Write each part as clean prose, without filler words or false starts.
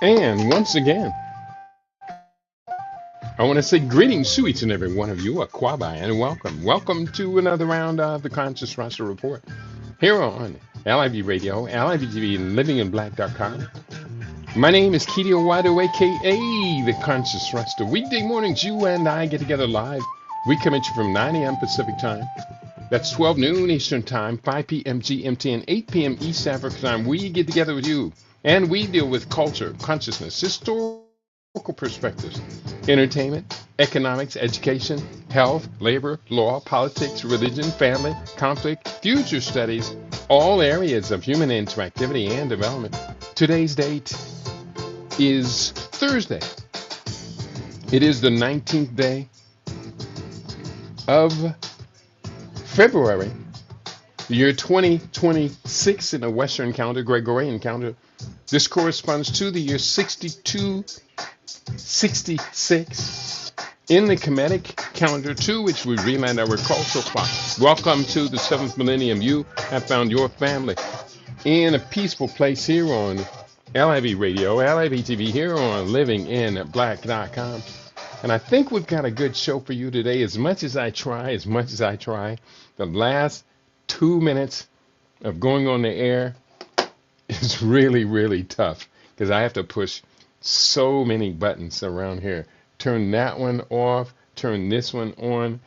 And once again, I want to say greetings to each and every one of you, Aquabai, and welcome. Welcome to another round of the Conscious Rasta Report here on LIV Radio, LIV TV, and livinginblack.com. My name is Kedio Wado, aka the Conscious Rasta. Weekday mornings, you and I get together live. We come at you from 9 a.m. Pacific time. That's 12 noon Eastern time, 5 p.m. GMT, and 8 p.m. East Africa time. We get together with you, and we deal with culture, consciousness, historical perspectives, entertainment, economics, education, health, labor, law, politics, religion, family, conflict, future studies, all areas of human interactivity and development. Today's date is Thursday. It is the 19th day of February, the year 2026 in the Western calendar, Gregorian calendar. This corresponds to the year 6266 in the Kemetic calendar, to which we reland our cultural clock. Welcome to the 7th millennium. You have found your family in a peaceful place here on LIV Radio, LIV TV, here on livinginblack.com. And I think we've got a good show for you today. As much as I try, the last 2 minutes of going on the air is really, really tough because I have to push so many buttons around here. Turn that one off, turn this one on,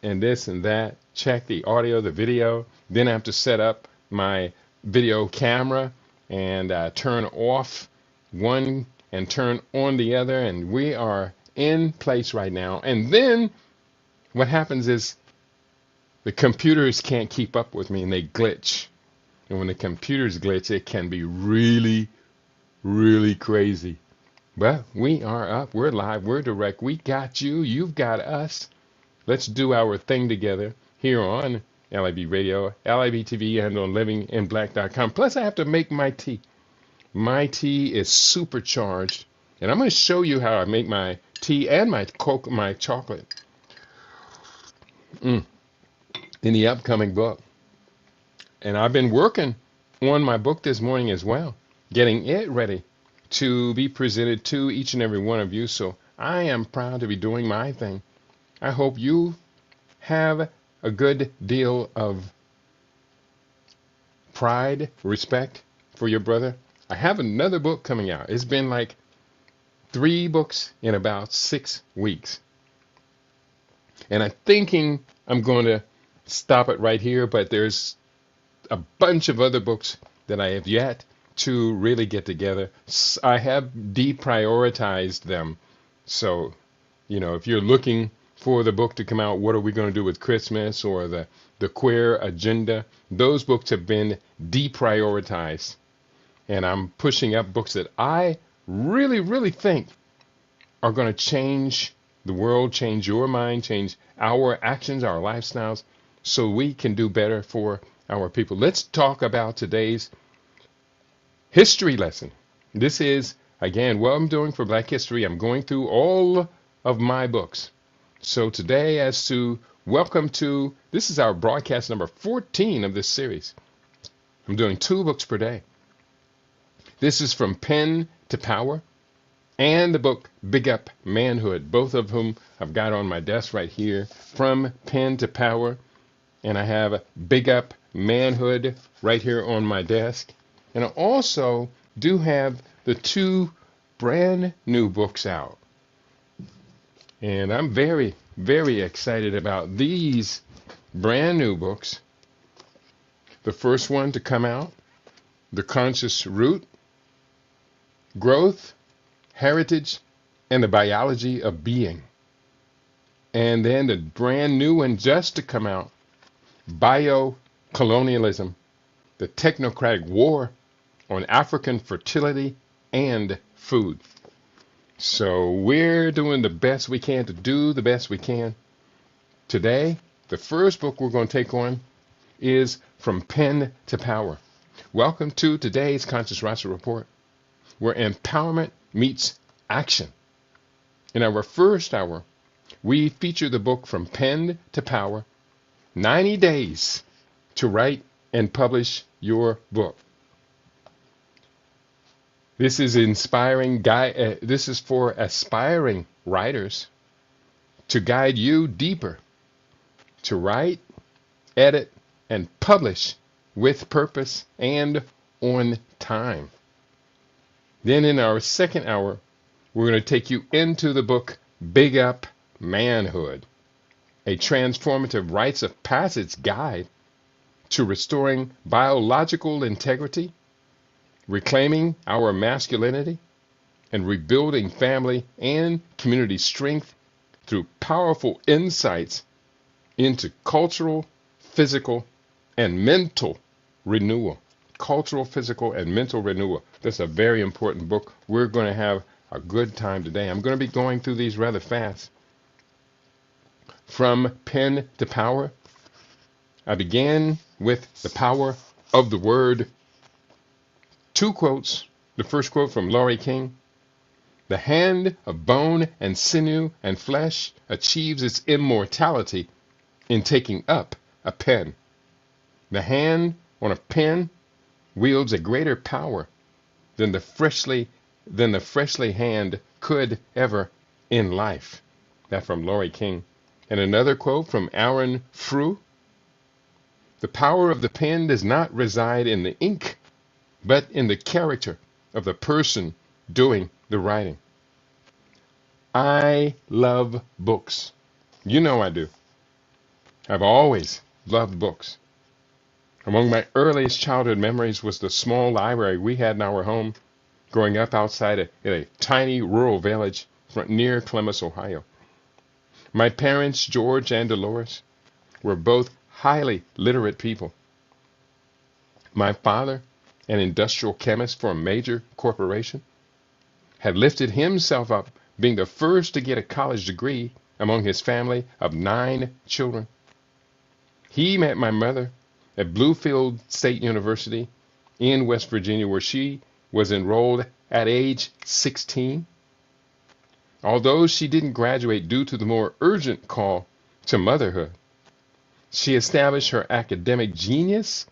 and this and that. Check the audio, the video. Then I have to set up my video camera and turn off one and turn on the other. And we are in place right now. And then what happens is the computers can't keep up with me and they glitch. And when the computers glitch, it can be really, really crazy. But we are up, we're live, we're direct. We got you, you've got us. Let's do our thing together here on LIB Radio, LIB TV, and on livinginblack.com. Plus, I have to make my tea. My tea is supercharged. And I'm going to show you how I make my tea and my chocolate in the upcoming book. And I've been working on my book this morning as well, getting it ready to be presented to each and every one of you. So I am proud to be doing my thing. I hope you have a good deal of pride, respect for your brother. I have another book coming out. It's been like 3 books in about 6 weeks. And I'm thinking I'm going to stop it right here, but there's a bunch of other books that I have yet to really get together. I have deprioritized them. So, if you're looking for the book to come out, what are we going to do with Christmas or the queer agenda? Those books have been deprioritized. And I'm pushing up books that I really, really think are going to change the world, change your mind, change our actions, our lifestyles, so we can do better for our people. Let's talk about today's history lesson. This is, again, what I'm doing for Black History. I'm going through all of my books. So today, welcome to, this is our broadcast number 14 of this series. I'm doing 2 books per day. This is From Pen to Power and the book Big Up Manhood, both of whom I've got on my desk right here. From Pen to Power, and I have Big Up Manhood right here on my desk. And I also do have the 2 brand new books out. And I'm very, very excited about these brand new books. The first one to come out, The Conscious Root, Growth, Heritage, and the Biology of Being. And then the brand new one just to come out, Bio-Colonialism, the Technocratic War on African Fertility and Food. So we're doing the best we can to do the best we can. Today, the first book we're going to take on is From Pen to Power. Welcome to today's Conscious Rasta Report, where empowerment meets action. In our first hour, we feature the book From Pen to Power, 90 Days to Write and Publish Your Book. This is inspiring this is for aspiring writers to guide you deeper to write, edit, and publish with purpose and on time. Then in our second hour, we're going to take you into the book Big Up Manhood, a transformative rites of passage guide to restoring biological integrity, reclaiming our masculinity, and rebuilding family and community strength through powerful insights into cultural, physical, and mental renewal. Cultural, physical, and mental renewal. That's a very important book. We're going to have a good time today. I'm going to be going through these rather fast. From pen to power, I began with the power of the word. Two quotes. The first quote from Laurie King. The hand of bone and sinew and flesh achieves its immortality in taking up a pen. The hand on a pen wields a greater power than the freshly hand could ever in life. That from Laurie King. And another quote from Aaron Frew. The power of the pen does not reside in the ink, but in the character of the person doing the writing. I love books. You know I do. I've always loved books. Among my earliest childhood memories was the small library we had in our home growing up outside a tiny rural village near Columbus, Ohio. My parents, George and Dolores, were both highly literate people. My father, an industrial chemist for a major corporation, had lifted himself up, being the first to get a college degree among his family of 9 children. He met my mother at Bluefield State University in West Virginia, where she was enrolled at age 16. Although she didn't graduate due to the more urgent call to motherhood, she established her academic genius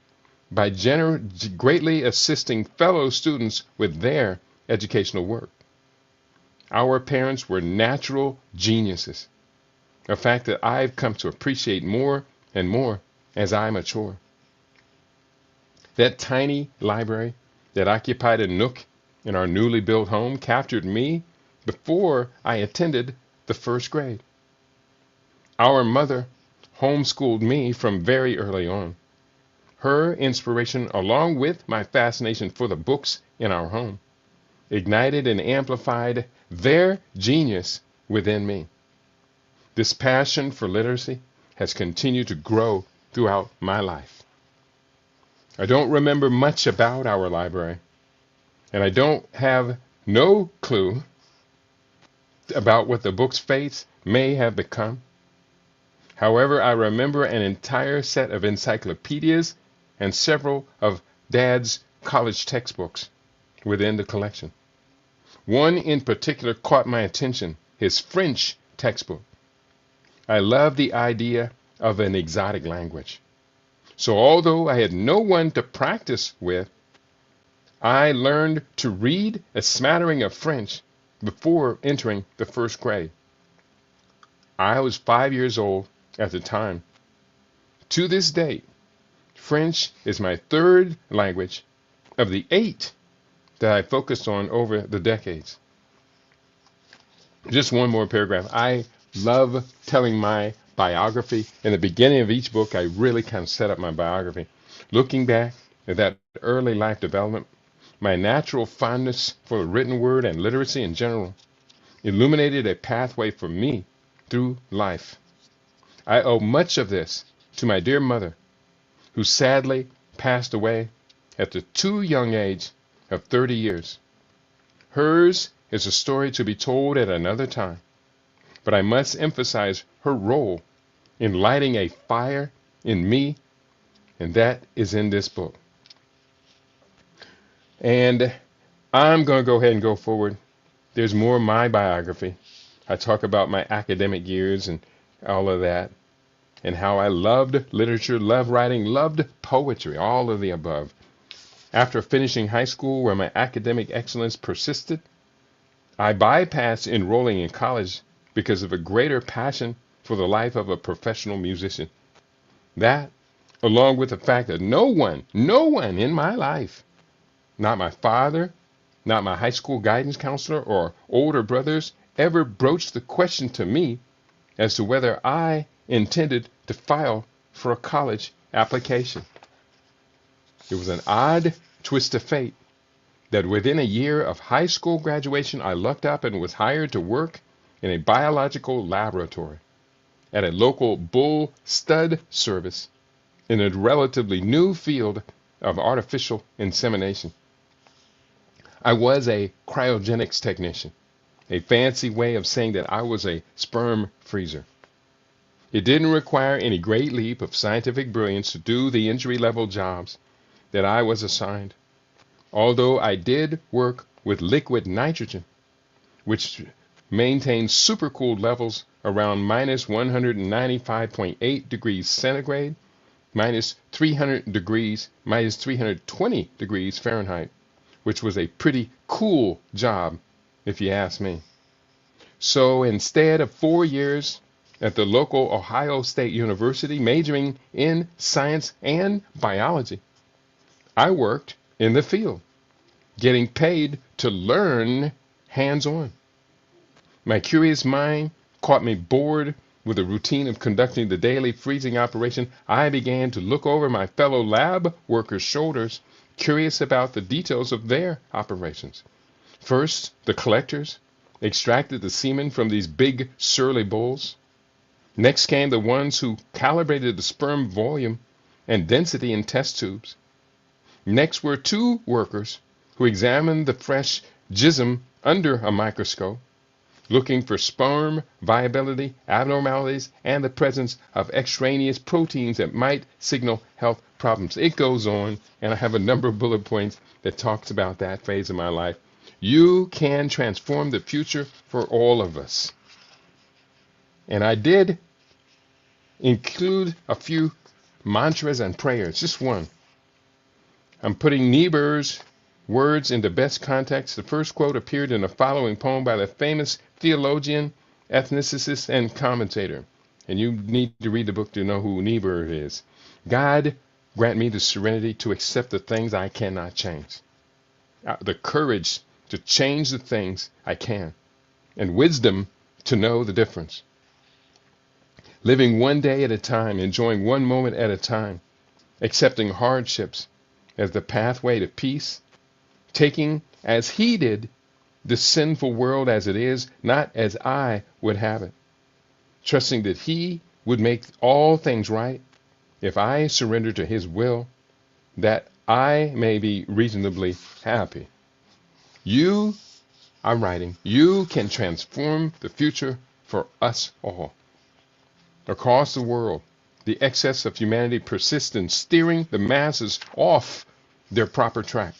by greatly assisting fellow students with their educational work. Our parents were natural geniuses, a fact that I've come to appreciate more and more as I mature. That tiny library that occupied a nook in our newly built home captured me before I attended the first grade. Our mother homeschooled me from very early on. Her inspiration, along with my fascination for the books in our home, ignited and amplified their genius within me. This passion for literacy has continued to grow throughout my life. I don't remember much about our library, and I don't have no clue about what the book's fates may have become. However, I remember an entire set of encyclopedias and several of Dad's college textbooks within the collection. One in particular caught my attention, his French textbook. I love the idea of an exotic language. So although I had no one to practice with, I learned to read a smattering of French before entering the first grade. I was 5 years old at the time. To this date, French is my third language of the 8 that I focused on over the decades. Just one more paragraph. I love telling my biography. In the beginning of each book, I really kind of set up my biography. Looking back at that early life development, my natural fondness for the written word and literacy in general illuminated a pathway for me through life. I owe much of this to my dear mother, who sadly passed away at the too young age of 30 years. Hers is a story to be told at another time, but I must emphasize her role in lighting a fire in me, and that is in this book. And I'm going to go ahead and go forward. There's more of my biography. I talk about my academic years and all of that, and how I loved literature, loved writing, loved poetry, all of the above. After finishing high school where my academic excellence persisted, I bypassed enrolling in college because of a greater passion for the life of a professional musician. That, along with the fact that no one in my life, not my father, not my high school guidance counselor or older brothers, ever broached the question to me as to whether I intended to file for a college application. It was an odd twist of fate that within a year of high school graduation, I lucked up and was hired to work in a biological laboratory at a local bull stud service in a relatively new field of artificial insemination. I was a cryogenics technician, a fancy way of saying that I was a sperm freezer. It didn't require any great leap of scientific brilliance to do the entry-level jobs that I was assigned, although I did work with liquid nitrogen, which maintains supercooled levels around minus 195.8 degrees centigrade, minus 300 degrees, minus 320 degrees Fahrenheit, which was a pretty cool job, if you ask me. So instead of 4 years at the local Ohio State University majoring in science and biology, I worked in the field, getting paid to learn hands-on. My curious mind caught me bored with the routine of conducting the daily freezing operation. I began to look over my fellow lab workers' shoulders, curious about the details of their operations. First, the collectors extracted the semen from these big surly bulls. Next came the ones who calibrated the sperm volume and density in test tubes. Next were two workers who examined the fresh jism under a microscope, looking for sperm viability, abnormalities, and the presence of extraneous proteins that might signal health problems. It goes on, and I have a number of bullet points that talks about that phase of my life. You can transform the future for all of us. And I did include a few mantras and prayers, just one. I'm putting Niebuhr's words into best context. The first quote appeared in the following poem by the famous theologian, ethnicist, and commentator. And you need to read the book to know who Niebuhr is. God, grant me the serenity to accept the things I cannot change, the courage to change the things I can, and wisdom to know the difference. Living one day at a time, enjoying one moment at a time, accepting hardships as the pathway to peace, taking, as he did, the sinful world as it is, not as I would have it, trusting that he would make all things right if I surrender to his will, that I may be reasonably happy. You, I'm writing, you can transform the future for us all. Across the world, the excess of humanity persists in steering the masses off their proper track.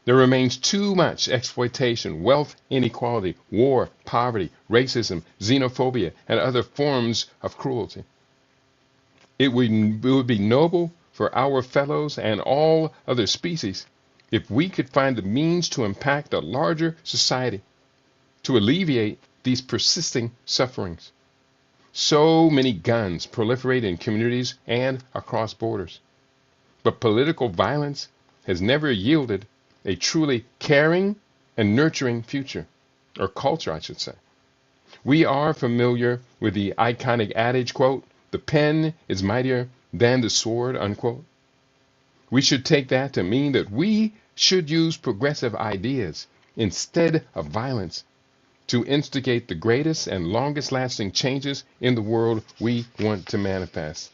There remains too much exploitation, wealth inequality, war, poverty, racism, xenophobia, and other forms of cruelty. It would be noble for our fellows and all other species if we could find the means to impact a larger society, to alleviate these persisting sufferings. So many guns proliferate in communities and across borders. But political violence has never yielded a truly caring and nurturing future, or culture, I should say. We are familiar with the iconic adage, quote, "The pen is mightier than the sword," unquote. We should take that to mean that we should use progressive ideas instead of violence to instigate the greatest and longest lasting changes in the world we want to manifest.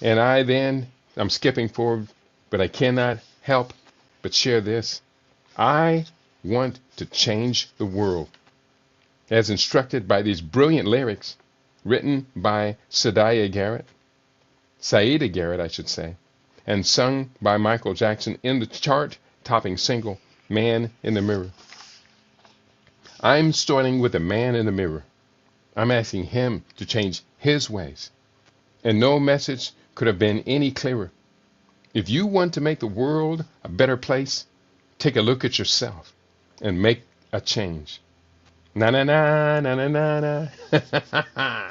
And I'm skipping forward, but I cannot help but share this. I want to change the world, as instructed by these brilliant lyrics written by Saida Garrett, I should say, and sung by Michael Jackson in the chart-topping single, Man in the Mirror. I'm starting with the man in the mirror. I'm asking him to change his ways. And no message could have been any clearer. If you want to make the world a better place, take a look at yourself and make a change. Na na na na na na na.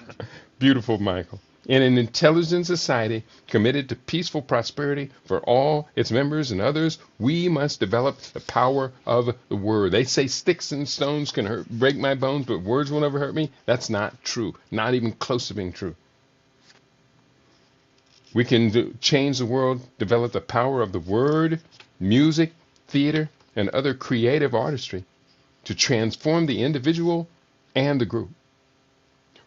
Beautiful, Michael. In an intelligent society committed to peaceful prosperity for all its members and others, we must develop the power of the word. They say sticks and stones can break my bones, but words will never hurt me. That's not true. Not even close to being true. We can change the world, develop the power of the word, music, theater, and other creative artistry to transform the individual and the group.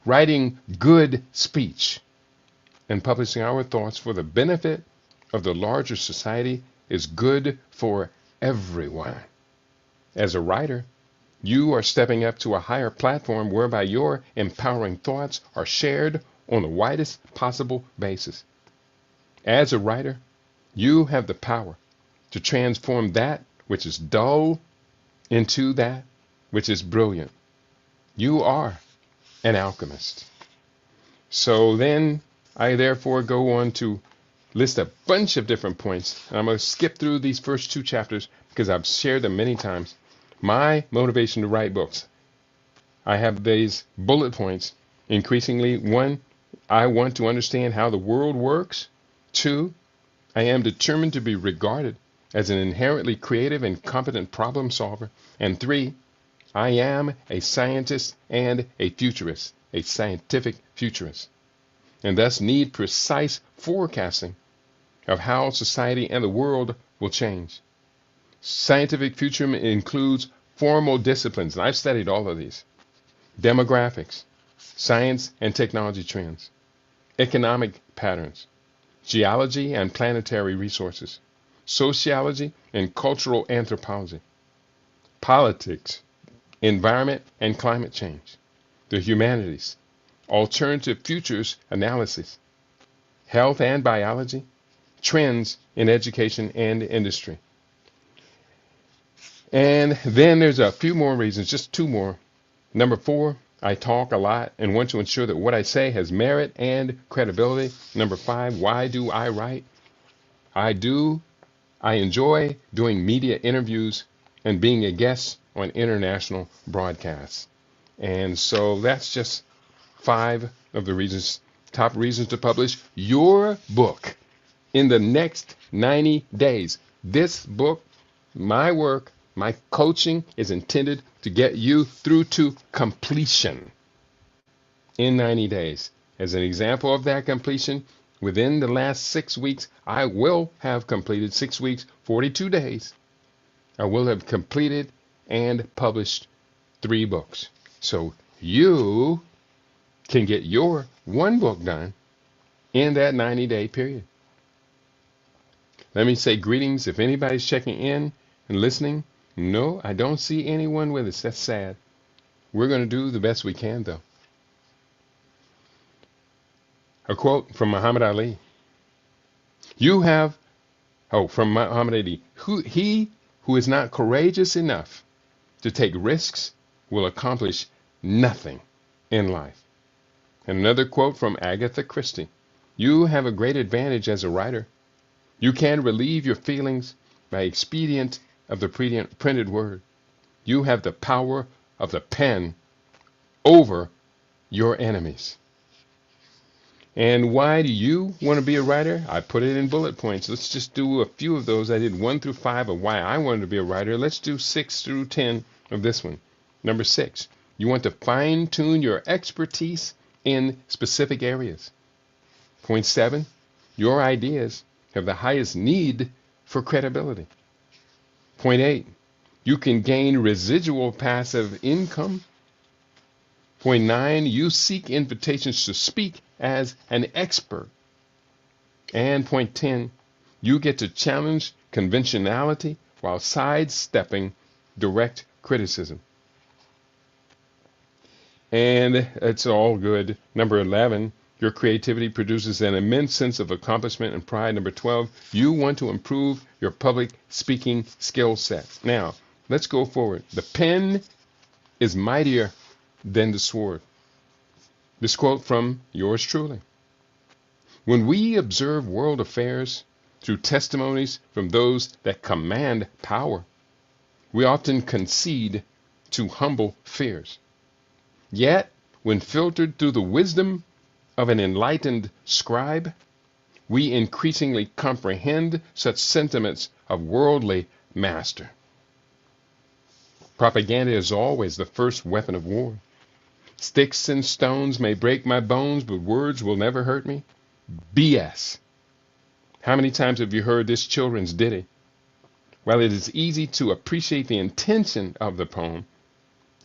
Writing good speech and publishing our thoughts for the benefit of the larger society is good for everyone. As a writer, you are stepping up to a higher platform whereby your empowering thoughts are shared on the widest possible basis. As a writer, you have the power to transform that which is dull into that which is brilliant. You are an alchemist. So then I therefore go on to list a bunch of different points. And I'm going to skip through these first two chapters because I've shared them many times. My motivation to write books. I have these bullet points. Increasingly, 1, I want to understand how the world works. 2, I am determined to be regarded as an inherently creative and competent problem solver. And 3, I am a scientist and a futurist, a scientific futurist, and thus need precise forecasting of how society and the world will change. Scientific future includes formal disciplines, and I've studied all of these: demographics, science and technology trends, economic patterns, geology and planetary resources, sociology and cultural anthropology, politics, environment and climate change, the humanities, alternative futures analysis, health and biology, trends in education and industry. And then there's a few more reasons, just 2 more. Number 4, I talk a lot and want to ensure that what I say has merit and credibility. Number 5, why do I write? I enjoy doing media interviews and being a guest on international broadcasts. And so that's just 5 of the reasons, top reasons to publish your book in the next 90 days. This book, my work, my coaching is intended to get you through to completion in 90 days. As an example of that completion, within the last 6 weeks, I will have completed 6 weeks, 42 days. I will have completed and published 3 books. So you can get your 1 book done in that 90-day period. Let me say greetings if anybody's checking in and listening. No, I don't see anyone with us. That's sad. We're going to do the best we can, though. A quote from Muhammad Ali. From Muhammad Ali. He who is not courageous enough to take risks will accomplish nothing in life. And another quote from Agatha Christie. You have a great advantage as a writer. You can relieve your feelings by expedient of the printed word. You have the power of the pen over your enemies. And why do you want to be a writer? I put it in bullet points. Let's just do a few of those. I did 1 through 5 of why I wanted to be a writer. Let's do 6 through 10 of this one. Number 6, you want to fine-tune your expertise in specific areas. Point 7, your ideas have the highest need for credibility. Point 8, you can gain residual passive income. Point 9, you seek invitations to speak as an expert. And point 10, you get to challenge conventionality while sidestepping direct criticism. And it's all good. Number 11, your creativity produces an immense sense of accomplishment and pride. Number 12, you want to improve your public speaking skill set. Now, let's go forward. The pen is mightier than the sword. This quote from yours truly. When we observe world affairs, through testimonies from those that command power. We often concede to humble fears. Yet, when filtered through the wisdom of an enlightened scribe, we increasingly comprehend such sentiments of worldly master. Propaganda is always the first weapon of war. Sticks and stones may break my bones, but words will never hurt me. BS. How many times have you heard this children's ditty? While it is easy to appreciate the intention of the poem,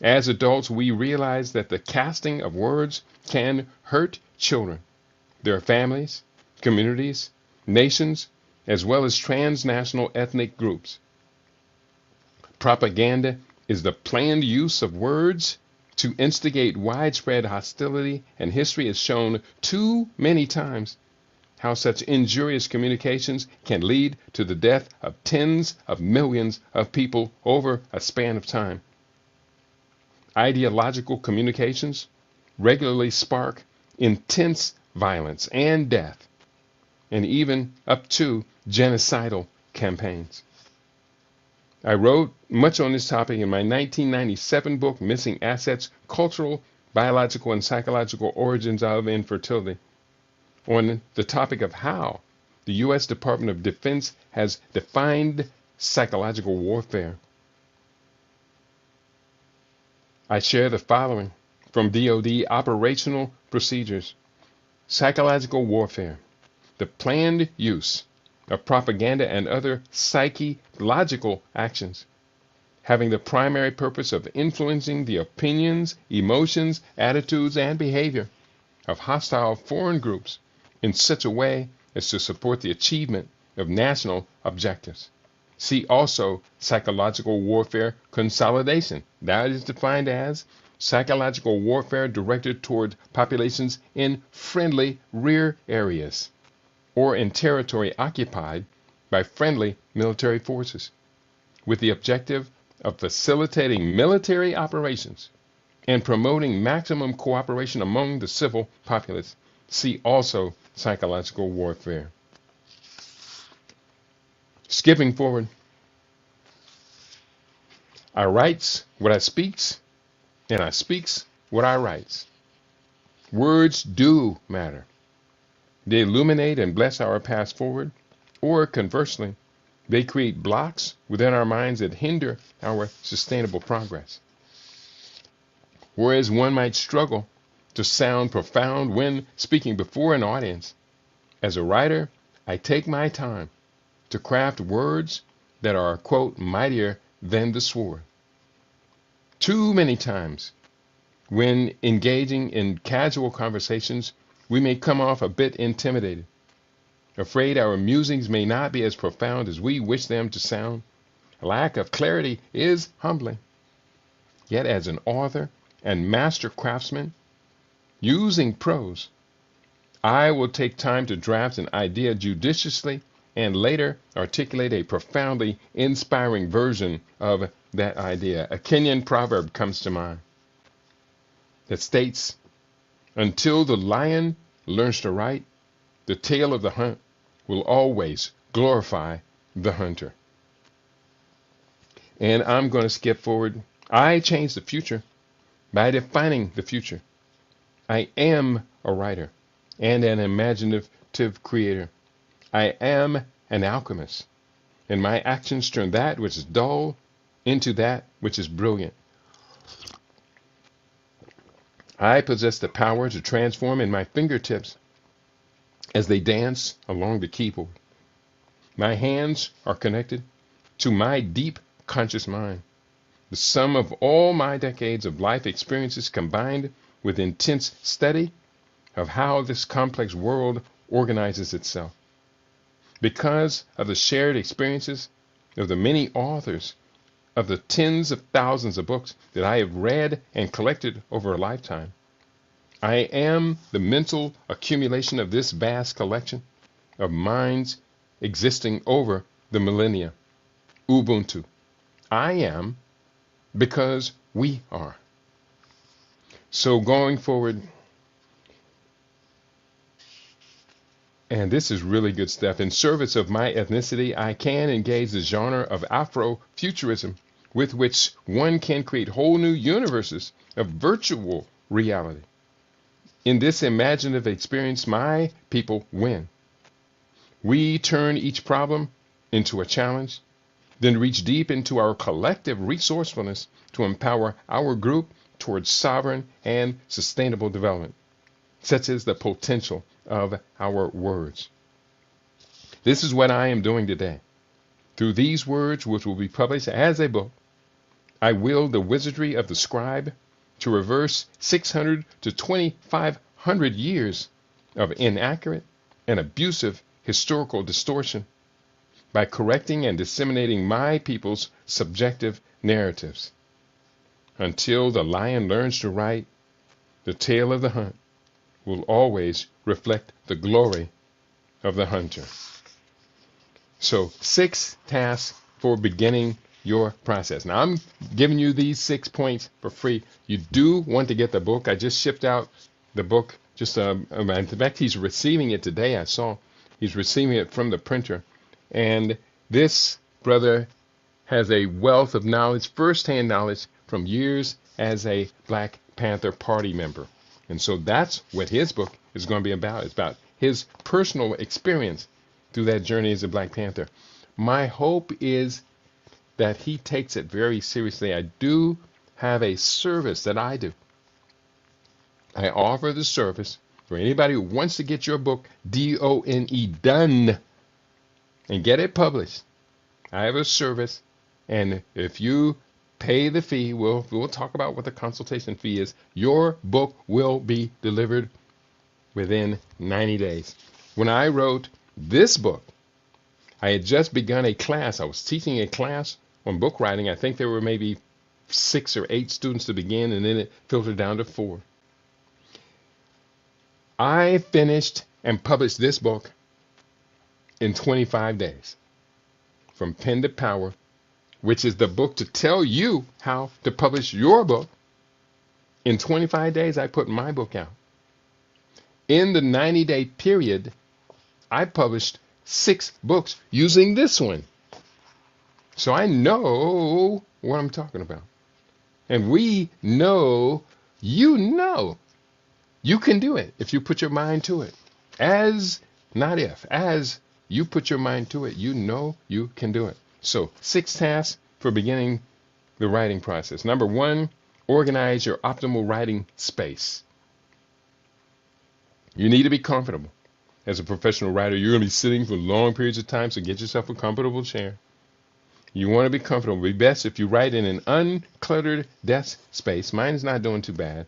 as adults we realize that the casting of words can hurt children, their families, communities, nations, as well as transnational ethnic groups. Propaganda is the planned use of words to instigate widespread hostility, and history has shown too many times how such injurious communications can lead to the death of tens of millions of people over a span of time. Ideological communications regularly spark intense violence and death, and even up to genocidal campaigns. I wrote much on this topic in my 1997 book, Missing Assets: Cultural, Biological, and Psychological Origins of Infertility, on the topic of how the U.S. Department of Defense has defined psychological warfare. I share the following from DoD operational procedures. Psychological warfare: the planned use of propaganda and other psychological actions, having the primary purpose of influencing the opinions, emotions, attitudes, and behavior of hostile foreign groups in such a way as to support the achievement of national objectives. See also psychological warfare consolidation. That is defined as psychological warfare directed toward populations in friendly rear areas or in territory occupied by friendly military forces, with the objective of facilitating military operations and promoting maximum cooperation among the civil populace. See also psychological warfare. Skipping forward. I writes what I speaks, and I speaks what I writes. Words do matter. They illuminate and bless our path forward, or conversely, they create blocks within our minds that hinder our sustainable progress. Whereas one might struggle to sound profound when speaking before an audience, as a writer, I take my time to craft words that are, quote, mightier than the sword. Too many times, when engaging in casual conversations, we may come off a bit intimidated, afraid our musings may not be as profound as we wish them to sound. A lack of clarity is humbling. Yet as an author and master craftsman, using prose, I will take time to draft an idea judiciously and later articulate a profoundly inspiring version of that idea. A Kenyan proverb comes to mind that states, "Until the lion learns to write, the tale of the hunt will always glorify the hunter." And I'm going to skip forward. I change the future by defining the future. I am a writer and an imaginative creator. I am an alchemist, and my actions turn that which is dull into that which is brilliant. I possess the power to transform in my fingertips as they dance along the keyboard. My hands are connected to my deep conscious mind, the sum of all my decades of life experiences combined with intense study of how this complex world organizes itself. Because of the shared experiences of the many authors, of the tens of thousands of books that I have read and collected over a lifetime, I am the mental accumulation of this vast collection of minds existing over the millennia. Ubuntu. I am because we are. So going forward, And this is really good stuff. In service of my ethnicity, I can engage the genre of Afrofuturism with which one can create whole new universes of virtual reality. In this imaginative experience, my people win. We turn each problem into a challenge, then reach deep into our collective resourcefulness to empower our group towards sovereign and sustainable development. Such is the potential of our words. This is what I am doing today. Through these words, which will be published as a book, I wield the wizardry of the scribe to reverse 600 to 2,500 years of inaccurate and abusive historical distortion by correcting and disseminating my people's subjective narratives. Until the lion learns to write, the tale of the hunt will always reflect the glory of the hunter. So 6 tasks for beginning your process. Now I'm giving you these 6 points for free. You do want to get the book. I just shipped out the book. In fact, he's receiving it today. I saw he's receiving it from the printer. And this brother has a wealth of knowledge, firsthand knowledge from years as a Black Panther Party member. And so that's what his book is going to be about. It's about his personal experience through that journey as a Black Panther. My hope is that he takes it very seriously. I do have a service that I do. I offer the service for anybody who wants to get your book, D-O-N-E, done, and get it published. I have a service, and if you pay the fee, we'll talk about what the consultation fee is. Your book will be delivered within 90 days. When I wrote this book, I had just begun a class. I was teaching a class on book writing. I think there were maybe 6 or 8 students to begin, and then it filtered down to 4. I finished and published this book in 25 days. From Pen to Power, which is the book to tell you how to publish your book. In 25 days, I put my book out. In the 90-day period, I published 6 books using this one. So I know what I'm talking about. And we know, you can do it if you put your mind to it. As you put your mind to it, you know you can do it. So 6 tasks for beginning the writing process. Number 1, organize your optimal writing space. You need to be comfortable. As a professional writer, you're going to be sitting for long periods of time, so get yourself a comfortable chair. You want to be comfortable. It'd be best if you write in an uncluttered desk space. Mine is not doing too bad.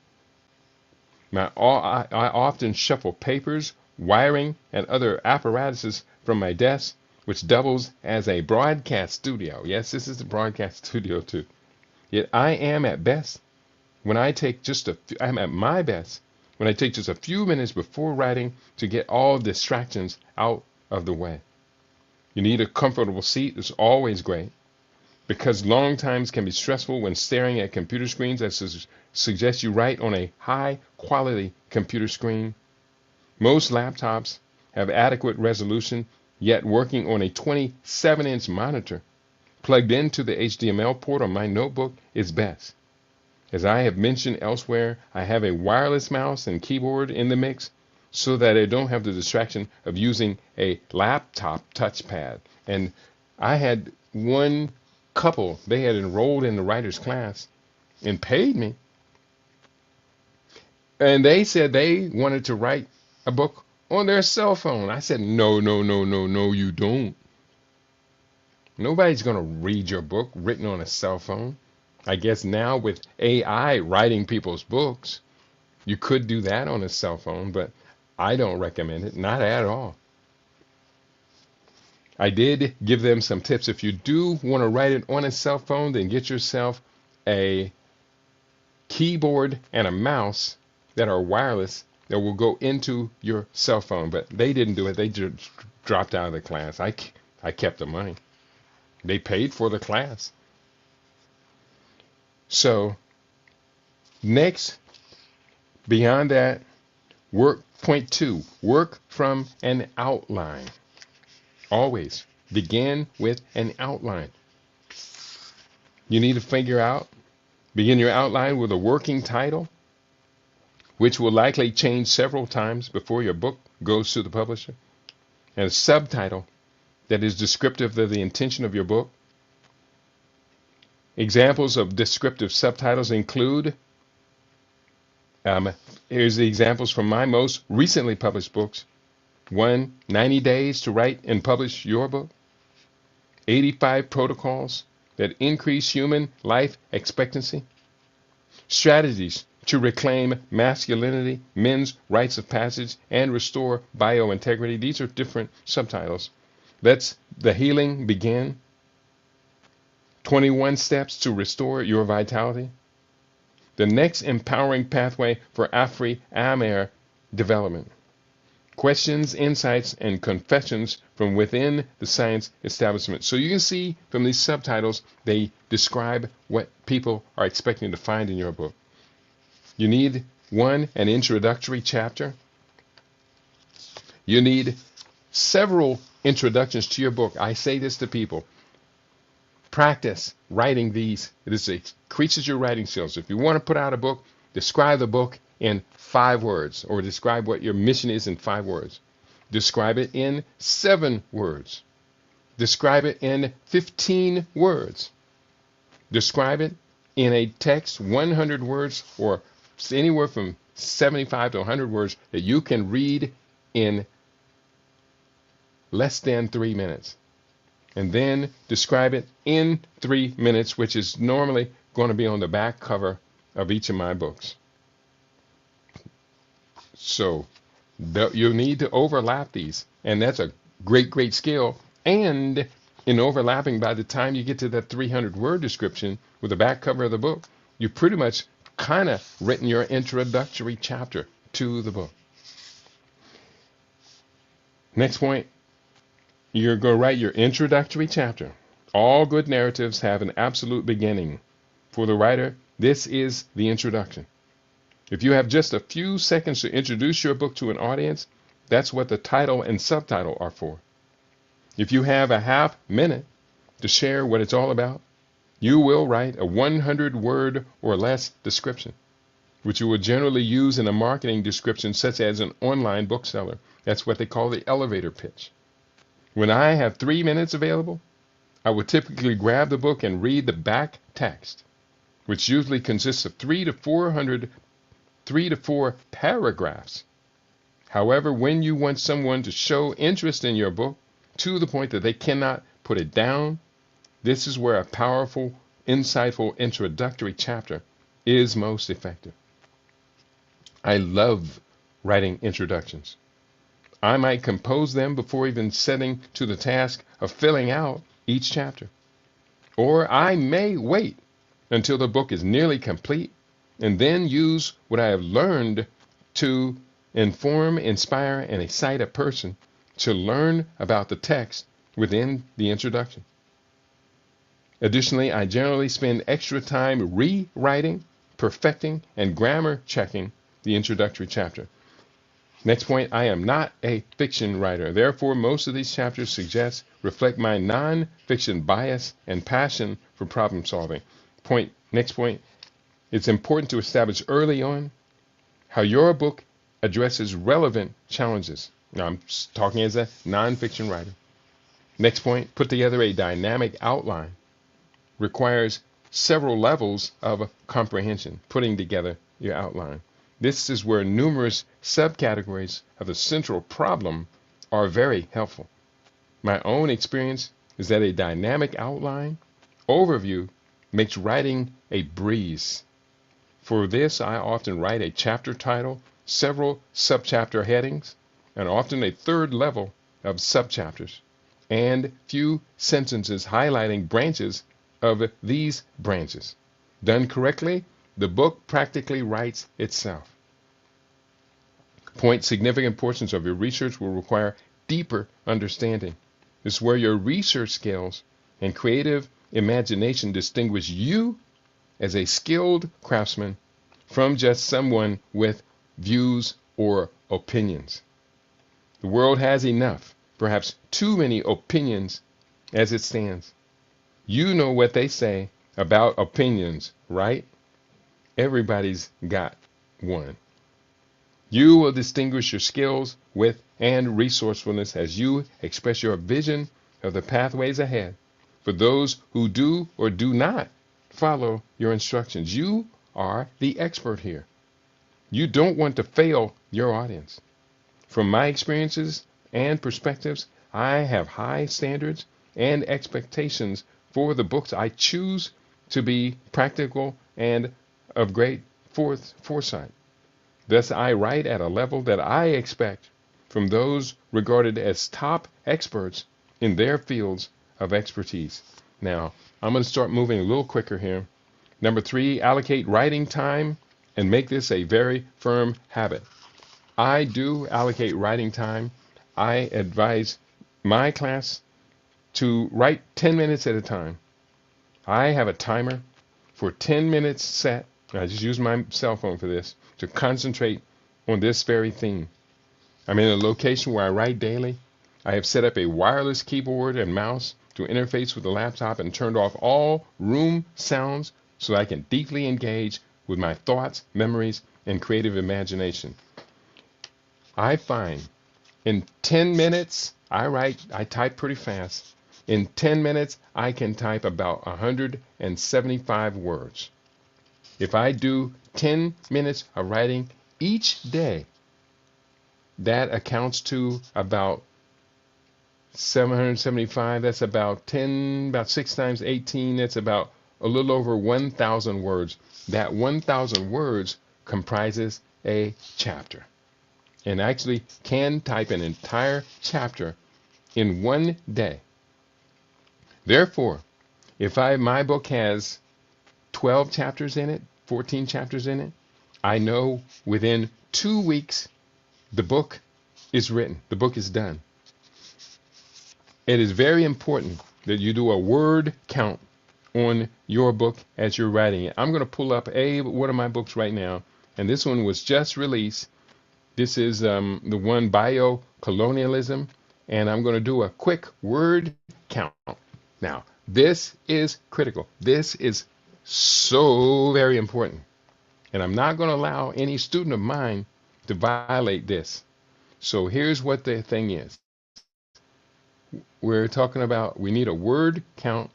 I often shuffle papers, wiring, and other apparatuses from my desk, which doubles as a broadcast studio. Yes, this is the broadcast studio too. Yet I am at best when I take I'm at my best when I take just a few minutes before writing to get all distractions out of the way. You need a comfortable seat. It's always great. Because long times can be stressful when staring at computer screens, I suggest you write on a high-quality computer screen. Most laptops have adequate resolution, yet working on a 27-inch monitor plugged into the HDMI port on my notebook is best. As I have mentioned elsewhere, I have a wireless mouse and keyboard in the mix so that I don't have the distraction of using a laptop touchpad. And I had one couple, they had enrolled in the writer's class and paid me. And they said they wanted to write a book on their cell phone. I said, no, you don't. Nobody's going to read your book written on a cell phone. I guess now with AI writing people's books, you could do that on a cell phone, but I don't recommend it, not at all. I did give them some tips. If you do want to write it on a cell phone, then get yourself a keyboard and a mouse that are wireless that will go into your cell phone. But they didn't do it. They just dropped out of the class. I kept the money. They paid for the class. So next, beyond that, Point two, work from an outline. Always begin with an outline. You need to begin your outline with a working title, which will likely change several times before your book goes to the publisher, and a subtitle that is descriptive of the intention of your book. Examples of descriptive subtitles include, here's the examples from my most recently published books. 1, 90 Days to Write and Publish Your Book. 85 Protocols that Increase Human Life Expectancy. Strategies to Reclaim Masculinity, Men's Rites of Passage, and Restore Biointegrity. These are different subtitles. Let's the Healing Begin. 21 Steps to Restore Your Vitality. The Next Empowering Pathway for Afri-Amer Development. Questions, Insights, and Confessions from Within the Science Establishment. So you can see from these subtitles, they describe what people are expecting to find in your book. You need, 1, an introductory chapter. You need several introductions to your book. I say this to people. Practice writing these. It increases your writing skills. If you want to put out a book, describe the book in 5 words, or describe what your mission is in 5 words. Describe it in 7 words. Describe it in 15 words. Describe it in a text, 100 words, or anywhere from 75 to 100 words that you can read in less than 3 minutes. And then describe it in 3 minutes, which is normally going to be on the back cover of each of my books. So you need to overlap these, and that's a great skill. And in overlapping, by the time you get to that 300-word description with the back cover of the book, you pretty much kind of written your introductory chapter to the book. Next point, you're going to write your introductory chapter. All good narratives have an absolute beginning. For the writer, this is the introduction. If you have just a few seconds to introduce your book to an audience, that's what the title and subtitle are for. If you have a half minute to share what it's all about, you will write a 100-word or less description, which you will generally use in a marketing description such as an online bookseller. That's what they call the elevator pitch. When I have 3 minutes available, I will typically grab the book and read the back text, which usually consists of 3 to 4 paragraphs. However, when you want someone to show interest in your book to the point that they cannot put it down, this is where a powerful, insightful introductory chapter is most effective. I love writing introductions. I might compose them before even setting to the task of filling out each chapter. Or I may wait until the book is nearly complete and then use what I have learned to inform, inspire, and excite a person to learn about the text within the introduction. Additionally, I generally spend extra time rewriting, perfecting, and grammar checking the introductory chapter. Next point, I am not a fiction writer. Therefore, most of these chapters reflect my non-fiction bias and passion for problem solving. Next point, it's important to establish early on how your book addresses relevant challenges. Now, I'm talking as a non-fiction writer. Next point, put together a dynamic outline. Requires several levels of comprehension, putting together your outline. This is where numerous subcategories of the central problem are very helpful. My own experience is that a dynamic outline overview makes writing a breeze. For this, I often write a chapter title, several subchapter headings, and often a third level of subchapters, and few sentences highlighting branches of these branches. Done correctly, the book practically writes itself. Significant portions of your research will require deeper understanding. This is where your research skills and creative imagination distinguish you as a skilled craftsman from just someone with views or opinions. The world has enough, perhaps too many opinions as it stands. You know what they say about opinions, right? Everybody's got one. You will distinguish your skills with and resourcefulness as you express your vision of the pathways ahead. For those who do or do not follow your instructions, you are the expert here. You don't want to fail your audience. From my experiences and perspectives, I have high standards and expectations for the books I choose to be practical and of great foresight. Thus, I write at a level that I expect from those regarded as top experts in their fields of expertise. Now, I'm going to start moving a little quicker here. Number 3, allocate writing time and make this a very firm habit. I do allocate writing time. I advise my class to write 10 minutes at a time. I have a timer for 10 minutes set. I just use my cell phone for this to concentrate on this very theme. I'm in a location where I write daily. I have set up a wireless keyboard and mouse to interface with the laptop and turned off all room sounds so I can deeply engage with my thoughts, memories, and creative imagination. I find in 10 minutes, I type pretty fast. In 10 minutes, I can type about 175 words. If I do 10 minutes of writing each day, that accounts to about 775. That's about 6 times 18. That's about a little over 1,000 words. That 1,000 words comprises a chapter. And actually can type an entire chapter in one day. Therefore, if my book has 12 chapters in it, 14 chapters in it, I know within 2 weeks the book is written, the book is done. It is very important that you do a word count on your book as you're writing it. I'm going to pull up one of my books right now, and this one was just released. This is the one, Bio-Colonialism, and I'm going to do a quick word count. Now, this is critical. This is so very important. And I'm not going to allow any student of mine to violate this. So here's what the thing is. We're talking about we need a word count.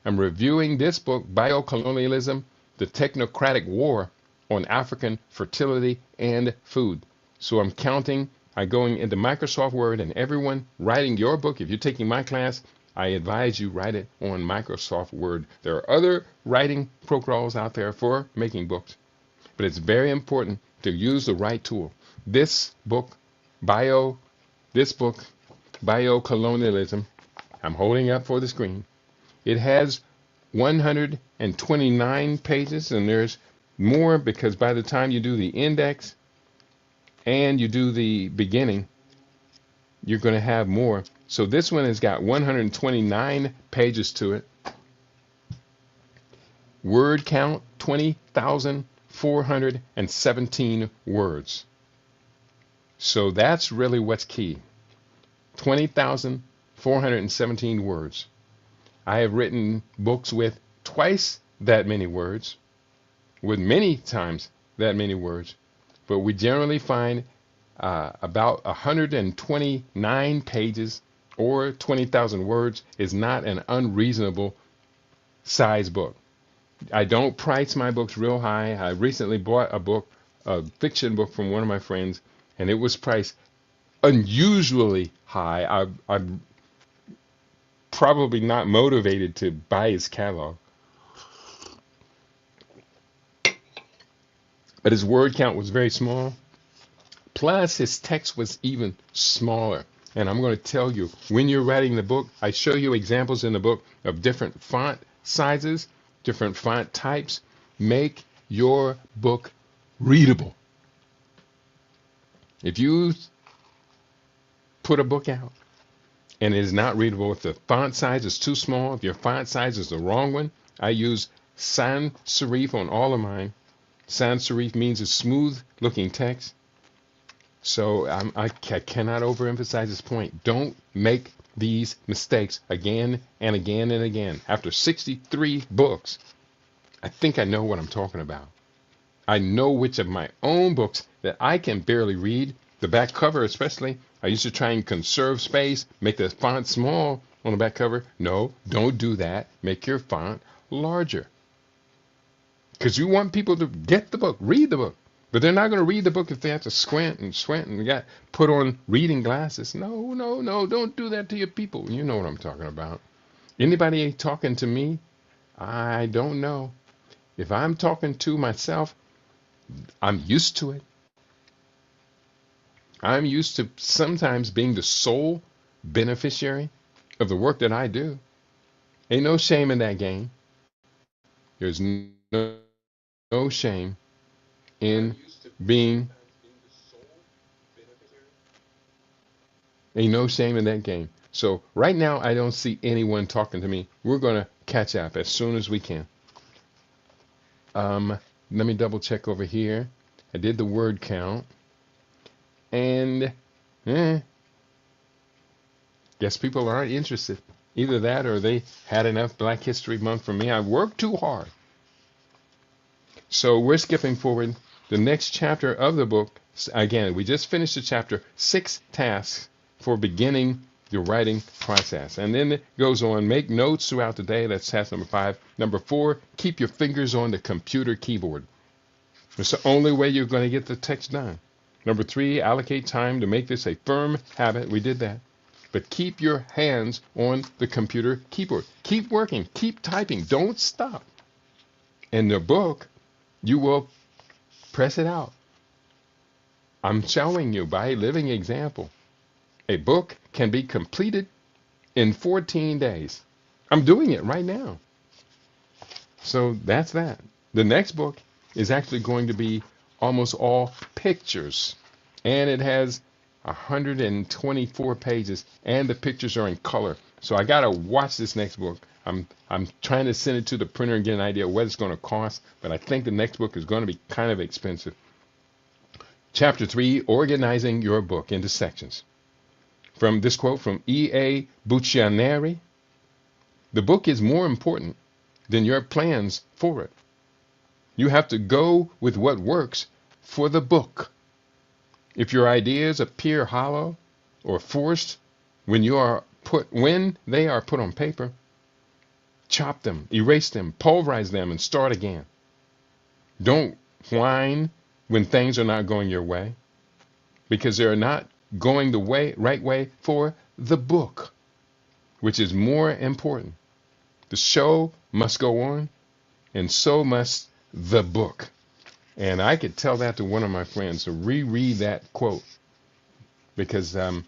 I'm reviewing this book, Bio-Colonialism, the Technocratic War on African Fertility and Food. So I'm counting. I'm going into Microsoft Word, and everyone writing your book, if you're taking my class, I advise you write it on Microsoft Word. There are other writing programs out there for making books, but it's very important to use the right tool. This book, Bio-Colonialism, I'm holding up for the screen. It has 129 pages, and there's more because by the time you do the index and you do the beginning, you're going to have more. So this one has got 129 pages to it. Word count, 20,417 words. So that's really what's key. 20,417 words. I have written books with twice that many words, with many times that many words, but we generally find about 129 pages or 20,000 words is not an unreasonable size book. I don't price my books real high. I recently bought a fiction book from one of my friends, and it was priced unusually high. I'm probably not motivated to buy his catalog. But his word count was very small. Plus, his text was even smaller. And I'm going to tell you, when you're writing the book, I show you examples in the book of different font sizes, different font types. Make your book readable. If you put a book out and it is not readable, if the font size is too small, if your font size is the wrong one, I use sans serif on all of mine. Sans serif means a smooth looking text. So I cannot overemphasize this point. Don't make these mistakes again and again and again. After 63 books, I think I know what I'm talking about. I know which of my own books that I can barely read, the back cover especially. I used to try and conserve space, make the font small on the back cover. No, don't do that. Make your font larger. Because you want people to get the book, read the book. But they're not going to read the book if they have to squint and got put on reading glasses. No, no, no, don't do that to your people. You know what I'm talking about. Anybody talking to me? I don't know. If I'm talking to myself, I'm used to it. I'm used to sometimes being the sole beneficiary of the work that I do. Ain't no shame in that game. There's no shame in being, ain't no shame in that game. So right now, I don't see anyone talking to me. We're going to catch up as soon as we can. Let me double check over here. I did the word count. And guess people aren't interested. Either that or they had enough Black History Month for me. I worked too hard. So we're skipping forward. The next chapter of the book, again, we just finished the chapter, 6 tasks for beginning the writing process. And then it goes on, make notes throughout the day. That's task number 5. Number 4, keep your fingers on the computer keyboard. It's the only way you're going to get the text done. Number 3, allocate time to make this a firm habit. We did that. But keep your hands on the computer keyboard. Keep working. Keep typing. Don't stop. In the book, you will press it out. I'm showing you by a living example. A book can be completed in 14 days. I'm doing it right now. So that's that. The next book is actually going to be almost all pictures. And it has 124 pages, and the pictures are in color. So I gotta watch this next book. I'm trying to send it to the printer and get an idea of what it's going to cost, but I think the next book is going to be kind of expensive. Chapter 3, organizing your book into sections. From this quote from E.A. Buccianeri, the book is more important than your plans for it. You have to go with what works for the book. If your ideas appear hollow or forced when they are put on paper, chop them, erase them, pulverize them, and start again. Don't whine when things are not going your way, because they're not going the right way for the book, which is more important. The show must go on, and so must the book. And I could tell that to one of my friends to reread that quote, because I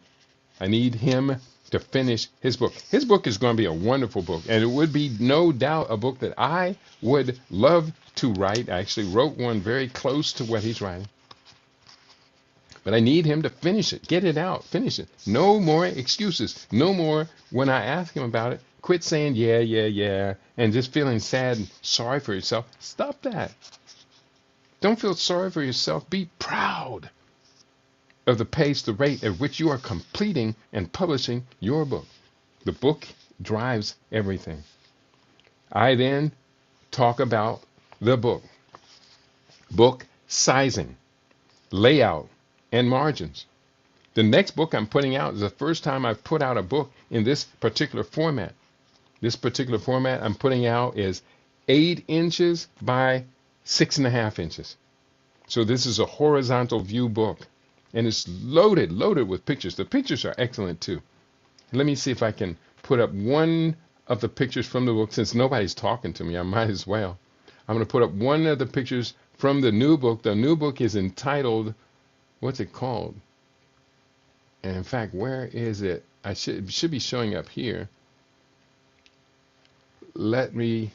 need him to finish his book. His book is going to be a wonderful book, and it would be no doubt a book that I would love to write. I actually wrote one very close to what he's writing. But I need him to finish it, get it out, finish it. No more excuses. No more when I ask him about it, quit saying yeah, and just feeling sad and sorry for yourself. Stop that. Don't feel sorry for yourself. Be proud of the pace, the rate at which you are completing and publishing your book. The book drives everything. I then talk about the book sizing, layout, and margins. The next book I'm putting out is the first time I've put out a book in this particular format. This particular format I'm putting out is 8 inches by 6.5 inches. So this is a horizontal view book. And it's loaded with pictures. The pictures are excellent too. Let me see if I can put up one of the pictures from the book. Since nobody's talking to me, I might as well. I'm going to put up one of the pictures from the new book. The new book is entitled, what's it called? And in fact, where is it? It should be showing up here. Let me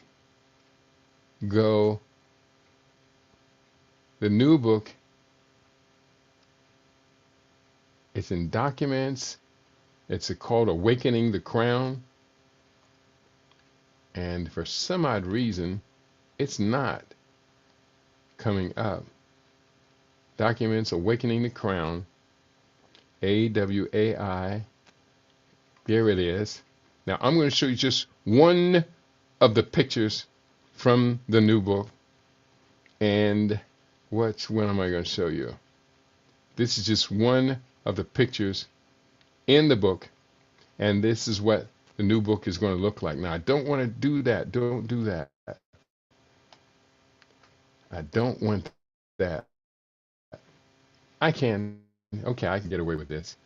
go. The new book, it's in documents. It's called Awakening the Crown. And for some odd reason, it's not coming up. Documents, Awakening the Crown. AWAI. There it is. Now I'm going to show you just one of the pictures from the new book. And when am I going to show you? This is just one of the pictures in the book. And this is what the new book is going to look like. Now, I don't want to do that. Don't do that. I don't want that. I can. Okay, I can get away with this.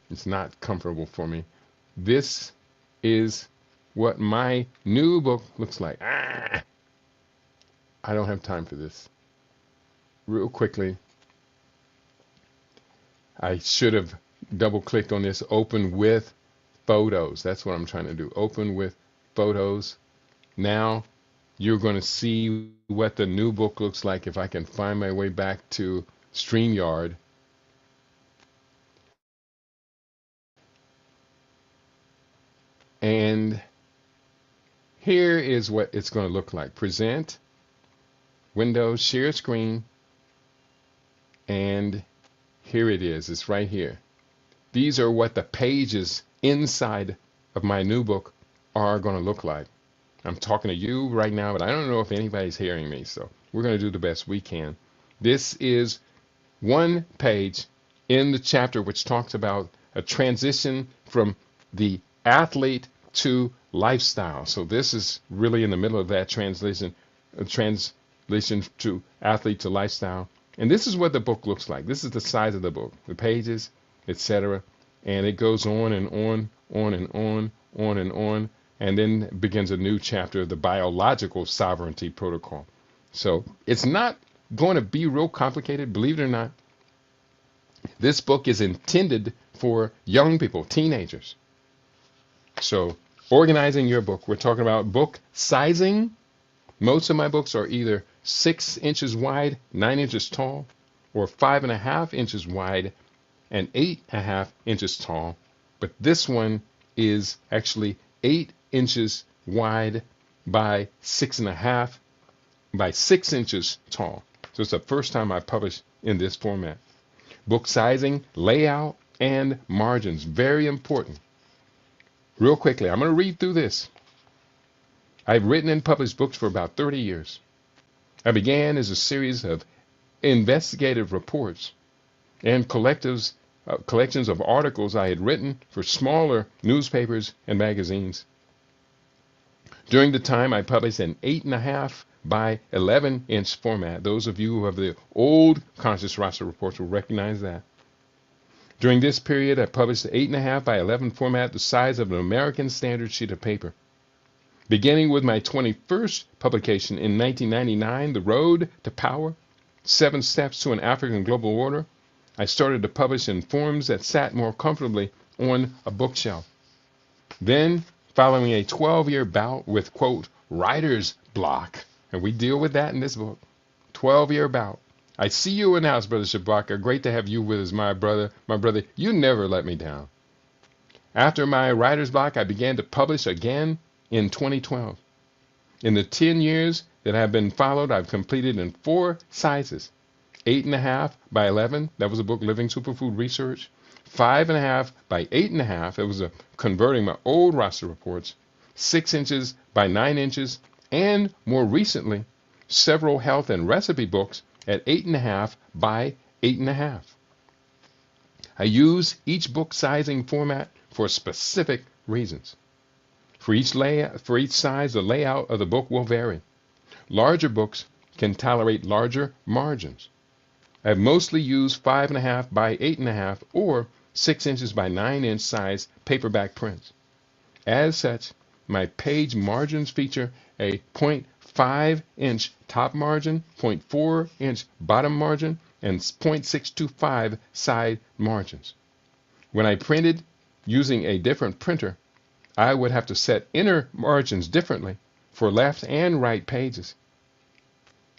It's not comfortable for me. This is what my new book looks like. I don't have time for this. Real quickly, I should have double-clicked on this. Open with photos. That's what I'm trying to do. Open with photos. Now you're going to see what the new book looks like if I can find my way back to StreamYard. And here is what it's going to look like. Present, Windows, share screen, and here it is. It's right here. These are what the pages inside of my new book are going to look like. I'm talking to you right now, but I don't know if anybody's hearing me, so we're going to do the best we can. This is one page in the chapter which talks about a transition from the athlete to lifestyle. So this is really in the middle of that translation to athlete to lifestyle. And this is what the book looks like. This is the size of the book, the pages, etc. And it goes on and on and on, and then begins a new chapter of the biological sovereignty protocol. So it's not going to be real complicated, believe it or not. This book is intended for young people, teenagers. So organizing your book, we're talking about book sizing. Most of my books are either 6 inches wide, 9 inches tall, or 5.5 inches wide and 8.5 inches tall. But this one is actually 8 inches wide by 6.5 by 6 inches tall. So it's the first time I published in this format. Book sizing, layout, and margins. Very important. Real quickly, I'm going to read through this. I've written and published books for about 30 years. I began as a series of investigative reports and collections of articles I had written for smaller newspapers and magazines. During the time, I published an 8.5 by 11 inch format. Those of you who have the old Conscious Rasta Reports will recognize that. During this period, I published the 8.5 by 11 format, the size of an American standard sheet of paper. Beginning with my 21st publication in 1999, The Road to Power, 7 Steps to an African Global Order, I started to publish in forms that sat more comfortably on a bookshelf. Then, following a 12-year bout with, quote, writer's block, and we deal with that in this book, 12-year bout. I see you in the house, Brother Shabaka. Great to have you with us, my brother. My brother, you never let me down. After my writer's block, I began to publish again in 2012. In the 10 years that have been followed, I've completed in 4 sizes. 8.5 by 11, that was a book, Living Superfood Research. 5.5 by 8.5, it was a converting my old Rasta reports. 6 inches by 9 inches, and more recently, several health and recipe books at 8.5 by 8.5. I use each book sizing format for specific reasons. For each size, the layout of the book will vary. Larger books can tolerate larger margins. I've mostly used 5.5 by 8.5 or 6 inches by 9 inch size paperback prints. As such, my page margins feature a 0.5 inch top margin, 0.4 inch bottom margin, and 0.625 side margins. When I printed using a different printer, I would have to set inner margins differently for left and right pages,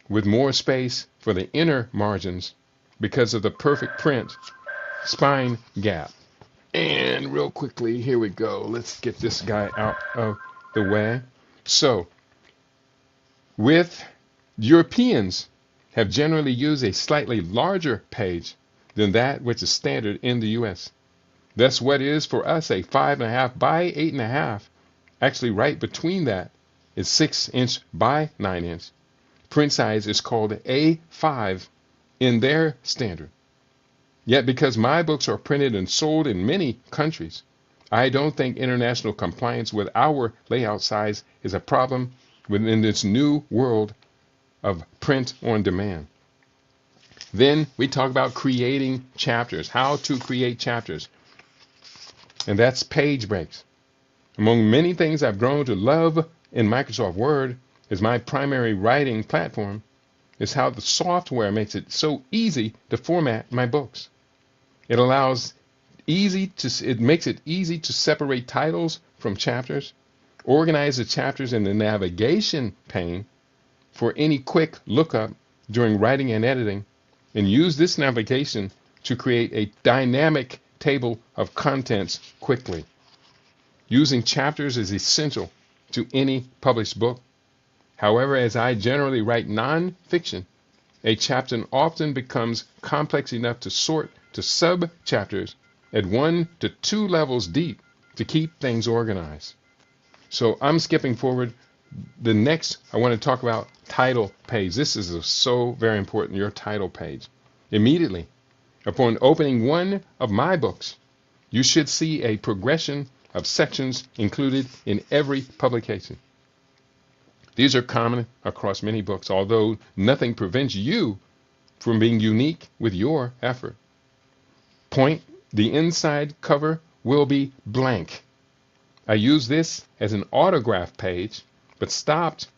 with more space for the inner margins because of the perfect print spine gap. And real quickly, here we go. Let's get this guy out of the way. So, Europeans have generally used a slightly larger page than that which is standard in the US. Thus, what is for us a 5.5 by 8.5, actually right between that is 6-inch by 9-inch. Print size is called A5 in their standard. Yet because my books are printed and sold in many countries, I don't think international compliance with our layout size is a problem within this new world of print on demand. Then we talk about creating chapters, how to create chapters. And that's page breaks. Among many things I've grown to love in Microsoft Word as my primary writing platform is how the software makes it so easy to format my books. It makes it easy to separate titles from chapters, organize the chapters in the navigation pane for any quick lookup during writing and editing, and use this navigation to create a dynamic table of contents quickly. Using chapters is essential to any published book. However, as I generally write non-fiction, a chapter often becomes complex enough to sort to sub-chapters at 1 to 2 levels deep to keep things organized. So I'm skipping forward. The next, I want to talk about title page. This is so very important, your title page. Immediately upon opening one of my books, you should see a progression of sections included in every publication. These are common across many books, although nothing prevents you from being unique with your effort. Point, the inside cover will be blank. I use this as an autograph page, but stopped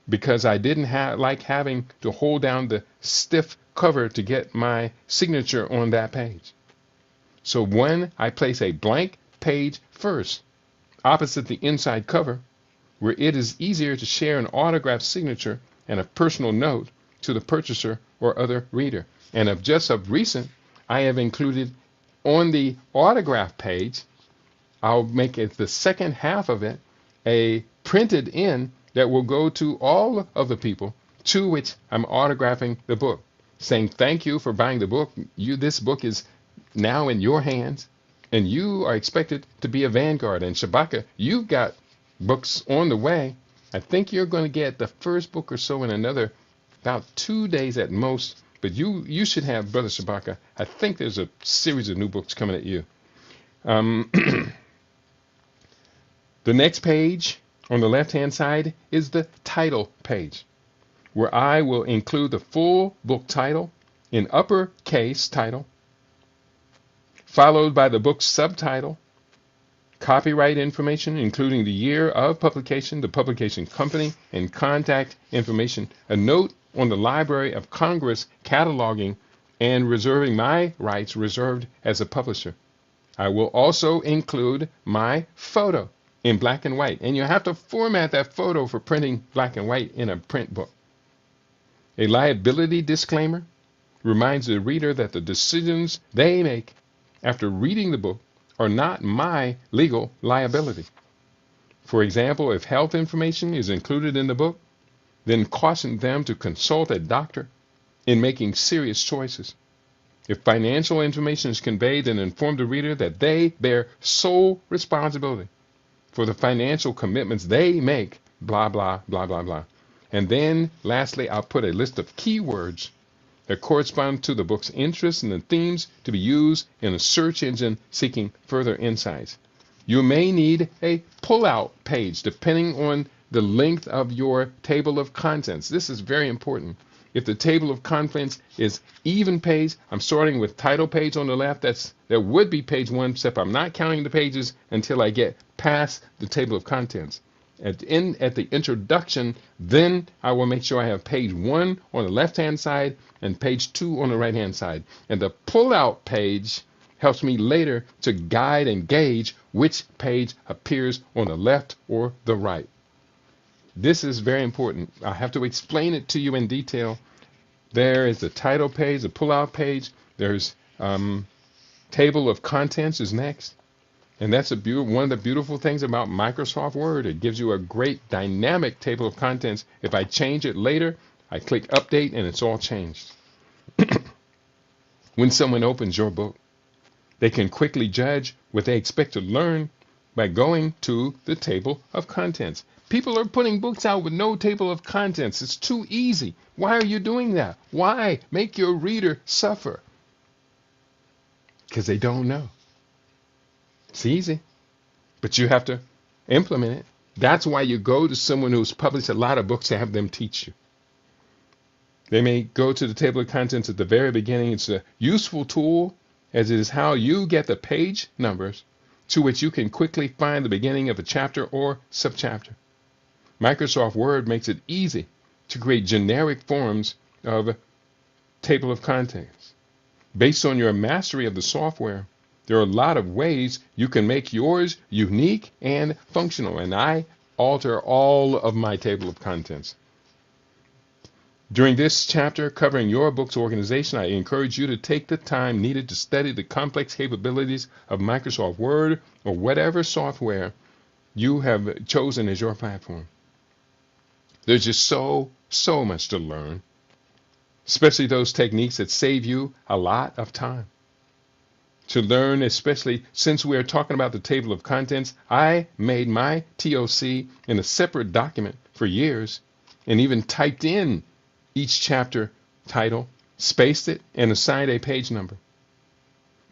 because I didn't like having to hold down the stiff cover to get my signature on that page. So when I place a blank page first, opposite the inside cover, where it is easier to share an autograph signature and a personal note to the purchaser or other reader. And of recent, I have included on the autograph page, I'll make it the second half of it, a printed in that will go to all of the people to which I'm autographing the book, saying thank you for buying the book. This book is now in your hands, and you are expected to be a vanguard. And Shabaka, you've got books on the way. I think you're going to get the first book or so in about 2 days at most. But you should have, Brother Shabaka, I think there's a series of new books coming at you. The next page on the left-hand side is the title page, where I will include the full book title in uppercase title, followed by the book's subtitle, copyright information, including the year of publication, the publication company, and contact information, a note on the Library of Congress cataloging and reserving my rights reserved as a publisher. I will also include my photo in black and white, and you have to format that photo for printing black and white in a print book. A liability disclaimer reminds the reader that the decisions they make after reading the book are not my legal liability. For example, if health information is included in the book, then caution them to consult a doctor in making serious choices. If financial information is conveyed, then inform the reader that they bear sole responsibility for the financial commitments they make, blah, blah, blah, blah, blah. And then, lastly, I'll put a list of keywords that correspond to the book's interests and the themes to be used in a search engine seeking further insights. You may need a pull-out page depending on the length of your table of contents. This is very important. If the table of contents is even page, I'm starting with title page on the left. That would be page 1, except I'm not counting the pages until I get past the table of contents. At the introduction, then I will make sure I have page 1 on the left-hand side and page 2 on the right-hand side. And the pull-out page helps me later to guide and gauge which page appears on the left or the right. This is very important. I have to explain it to you in detail. There is the title page, the pull-out page. There's table of contents is next. And that's one of the beautiful things about Microsoft Word. It gives you a great dynamic table of contents. If I change it later, I click update and it's all changed. When someone opens your book, they can quickly judge what they expect to learn by going to the table of contents. People are putting books out with no table of contents. It's too easy. Why are you doing that? Why make your reader suffer? Because they don't know. It's easy, but you have to implement it. That's why you go to someone who's published a lot of books to have them teach you. They may go to the table of contents at the very beginning. It's a useful tool, as it is how you get the page numbers to which you can quickly find the beginning of a chapter or subchapter. Microsoft Word makes it easy to create generic forms of table of contents. Based on your mastery of the software, there are a lot of ways you can make yours unique and functional, and I alter all of my table of contents. During this chapter covering your book's organization, I encourage you to take the time needed to study the complex capabilities of Microsoft Word or whatever software you have chosen as your platform. There's just so much to learn, especially those techniques that save you a lot of time. To learn, especially since we are talking about the table of contents, I made my TOC in a separate document for years and even typed in each chapter title, spaced it, and assigned a page number.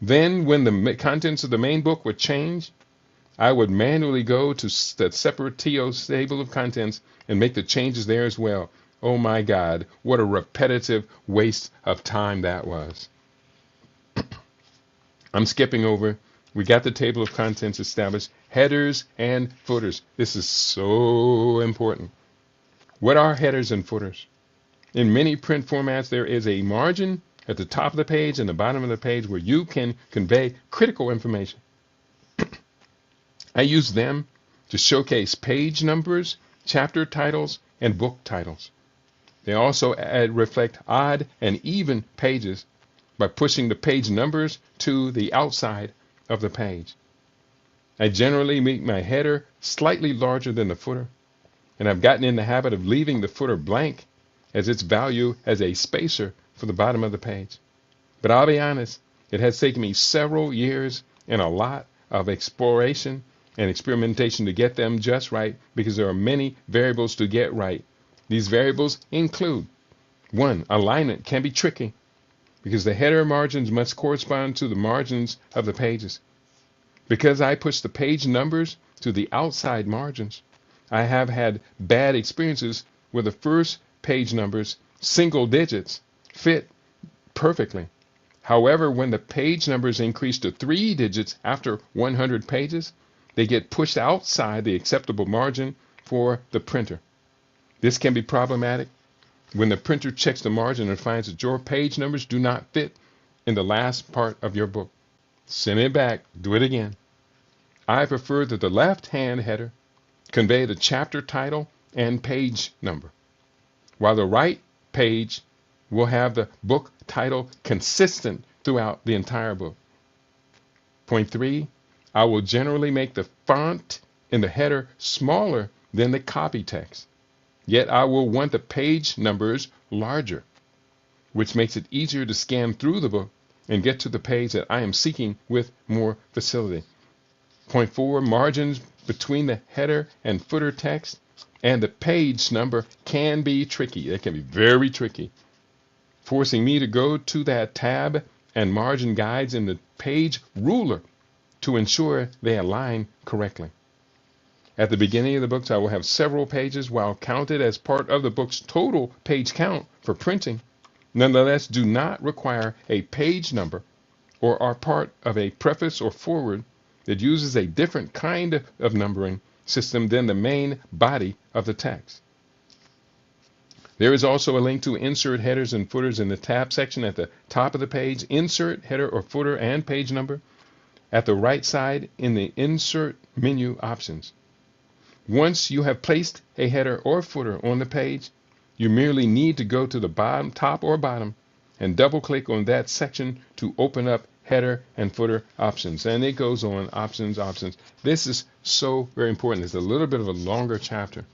Then when the contents of the main book would change, I would manually go to that separate TO table of contents and make the changes there as well. Oh my God, what a repetitive waste of time that was. I'm skipping over. We got the table of contents established, headers and footers. This is so important. What are headers and footers? In many print formats, there is a margin at the top of the page and the bottom of the page where you can convey critical information. I use them to showcase page numbers, chapter titles, and book titles. They also reflect odd and even pages by pushing the page numbers to the outside of the page. I generally make my header slightly larger than the footer, and I've gotten in the habit of leaving the footer blank as its value as a spacer for the bottom of the page. But I'll be honest, it has taken me several years and a lot of exploration and experimentation to get them just right, because there are many variables to get right. These variables include: 1, alignment can be tricky because the header margins must correspond to the margins of the pages. Because I push the page numbers to the outside margins, I have had bad experiences where the first page numbers, single digits, fit perfectly. However, when the page numbers increase to 3 digits after 100 pages, they get pushed outside the acceptable margin for the printer. This can be problematic when the printer checks the margin and finds that your page numbers do not fit in the last part of your book. Send it back, do it again. I prefer that the left-hand header convey the chapter title and page number, while the right page will have the book title consistent throughout the entire book. Point 3, I will generally make the font in the header smaller than the copy text. Yet I will want the page numbers larger, which makes it easier to scan through the book and get to the page that I am seeking with more facility. Point 4, margins between the header and footer text and the page number can be tricky. They can be very tricky, forcing me to go to that tab and margin guides in the page ruler to ensure they align correctly. At the beginning of the books, I will have several pages, while counted as part of the book's total page count for printing, nonetheless do not require a page number or are part of a preface or foreword that uses a different kind of numbering system than the main body of the text. There is also a link to insert headers and footers in the tab section at the top of the page. Insert header or footer and page number at the right side in the insert menu options. Once you have placed a header or footer on the page, you merely need to go to the bottom, top or bottom, and double click on that section to open up header and footer options. And it goes on, options. This is so very important. It's a little bit of a longer chapter.